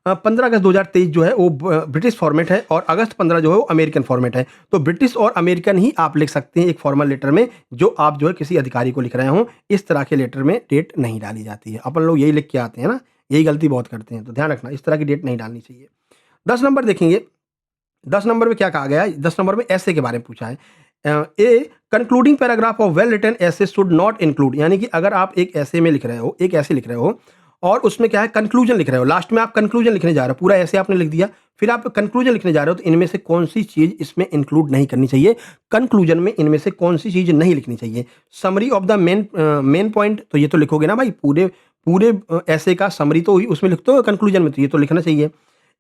15 अगस्त 2023 जो है वो ब्रिटिश फॉर्मेट है और अगस्त 15 जो है वो अमेरिकन फॉर्मेट है। तो ब्रिटिश और अमेरिकन ही आप लिख सकते हैं एक फॉर्मल लेटर में, जो आप जो है किसी अधिकारी को लिख रहे हो। इस तरह के लेटर में डेट नहीं डाली जाती है। अपन लोग यही लिख के आते हैं ना, यही गलती बहुत करते हैं, तो ध्यान रखना इस तरह की डेट नहीं डालनी चाहिए। 10 नंबर देखेंगे, 10 नंबर में क्या कहा गया है? 10 नंबर में ऐसे के बारे में पूछा है। A concluding paragraph of well written essay should not include, यानी कि अगर आप एक ऐसे में लिख रहे हो, एक ऐसे लिख रहे हो और उसमें क्या है कंक्लूजन लिख रहे हो, लास्ट में आप कंक्लूजन लिखने जा रहे हो, पूरा ऐसे आपने लिख दिया, फिर आप कंक्लूजन लिखने जा रहे हो, तो इनमें से कौन सी चीज इसमें इंक्लूड नहीं करनी चाहिए? कंक्लूजन में इनमें से कौन सी चीज नहीं लिखनी चाहिए? Summary of the main point, तो ये तो लिखोगे ना भाई, पूरे पूरे ऐसे का समरी तो उसमें लिखते हो, कंक्लूजन में तो ये तो लिखना चाहिए।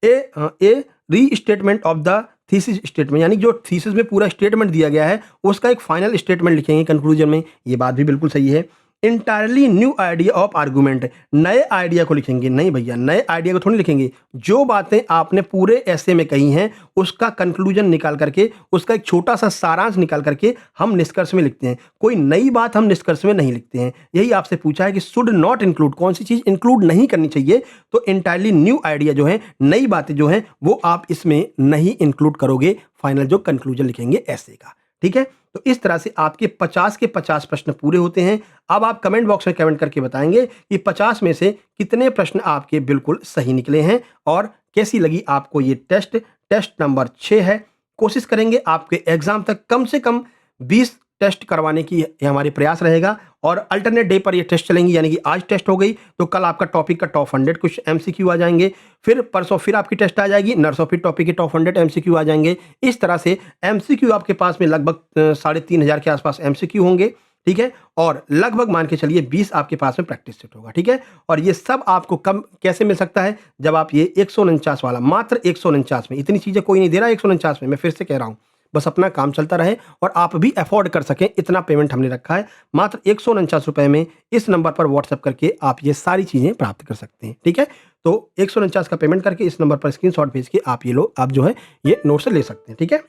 ए री statement of the thesis statement, यानी जो थीसिस में पूरा स्टेटमेंट दिया गया है उसका एक फाइनल स्टेटमेंट लिखेंगे कंक्लूजन में, ये बात भी बिल्कुल सही है। Entirely new idea of argument, नए आइडिया को लिखेंगे? नहीं भैया, नए आइडिया को थोड़ी लिखेंगे। जो बातें आपने पूरे ऐसे में कही हैं उसका कंक्लूजन निकाल करके, उसका एक छोटा सा सारांश निकाल करके हम निष्कर्ष में लिखते हैं। कोई नई बात हम निष्कर्ष में नहीं लिखते हैं। यही आपसे पूछा है कि शुड नॉट इंक्लूड, कौन सी चीज इंक्लूड नहीं करनी चाहिए? तो इंटायरली न्यू आइडिया जो है, नई बातें जो हैं वो आप इसमें नहीं इंक्लूड करोगे फाइनल जो कंक्लूजन लिखेंगे ऐसे का। ठीक है, तो इस तरह से आपके 50 के 50 प्रश्न पूरे होते हैं। अब आप कमेंट बॉक्स में कमेंट करके बताएंगे कि 50 में से कितने प्रश्न आपके बिल्कुल सही निकले हैं और कैसी लगी आपको ये टेस्ट। टेस्ट नंबर 6 है। कोशिश करेंगे आपके एग्जाम तक कम से कम 20 टेस्ट करवाने की ये हमारे प्रयास रहेगा और अल्टरनेट डे पर ये टेस्ट चलेंगी, यानी कि आज टेस्ट हो गई तो कल आपका टॉपिक का टॉप 100 कुछ एमसीक्यू आ जाएंगे, फिर परसों फिर आपकी टेस्ट आ जाएगी, नरसों फिर टॉपिक के टॉप 100 एमसीक्यू आ जाएंगे। इस तरह से एमसीक्यू आपके पास में लगभग 3500 के आसपास एमसीक्यू होंगे। ठीक है, और लगभग मान के चलिए 20 आपके पास में प्रैक्टिस सेट होगा। ठीक है, और ये सब आपको कम कैसे मिल सकता है? जब आप ये 149 वाला, मात्र 149 में, इतनी चीजें कोई नहीं दे रहा 149 में, मैं फिर से कह रहा हूं, बस अपना काम चलता रहे और आप भी अफोर्ड कर सकें, इतना पेमेंट हमने रखा है। मात्र 149 रुपए में इस नंबर पर व्हाट्सएप करके आप ये सारी चीजें प्राप्त कर सकते हैं। ठीक है, तो 149 का पेमेंट करके इस नंबर पर स्क्रीनशॉट भेज के आप ये लो, आप जो है ये नोट से ले सकते हैं। ठीक है,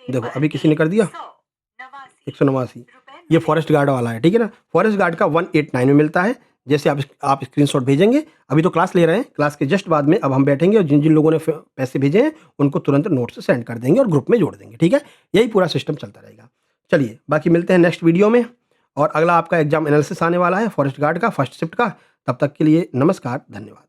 देखो अभी किसी ने कर दिया 189, ये फॉरेस्ट गार्ड वाला है। ठीक है ना, फॉरेस्ट गार्ड का 189 में मिलता है। जैसे आप स्क्रीनशॉट भेजेंगे, अभी तो क्लास ले रहे हैं, क्लास के जस्ट बाद में अब हम बैठेंगे और जिन जिन लोगों ने पैसे भेजे हैं उनको तुरंत नोट्स सेंड कर देंगे और ग्रुप में जोड़ देंगे। ठीक है, यही पूरा सिस्टम चलता रहेगा। चलिए बाकी मिलते हैं नेक्स्ट वीडियो में, और अगला आपका एग्जाम एनालिसिस आने वाला है फॉरेस्ट गार्ड का फर्स्ट शिफ्ट का। तब तक के लिए नमस्कार, धन्यवाद।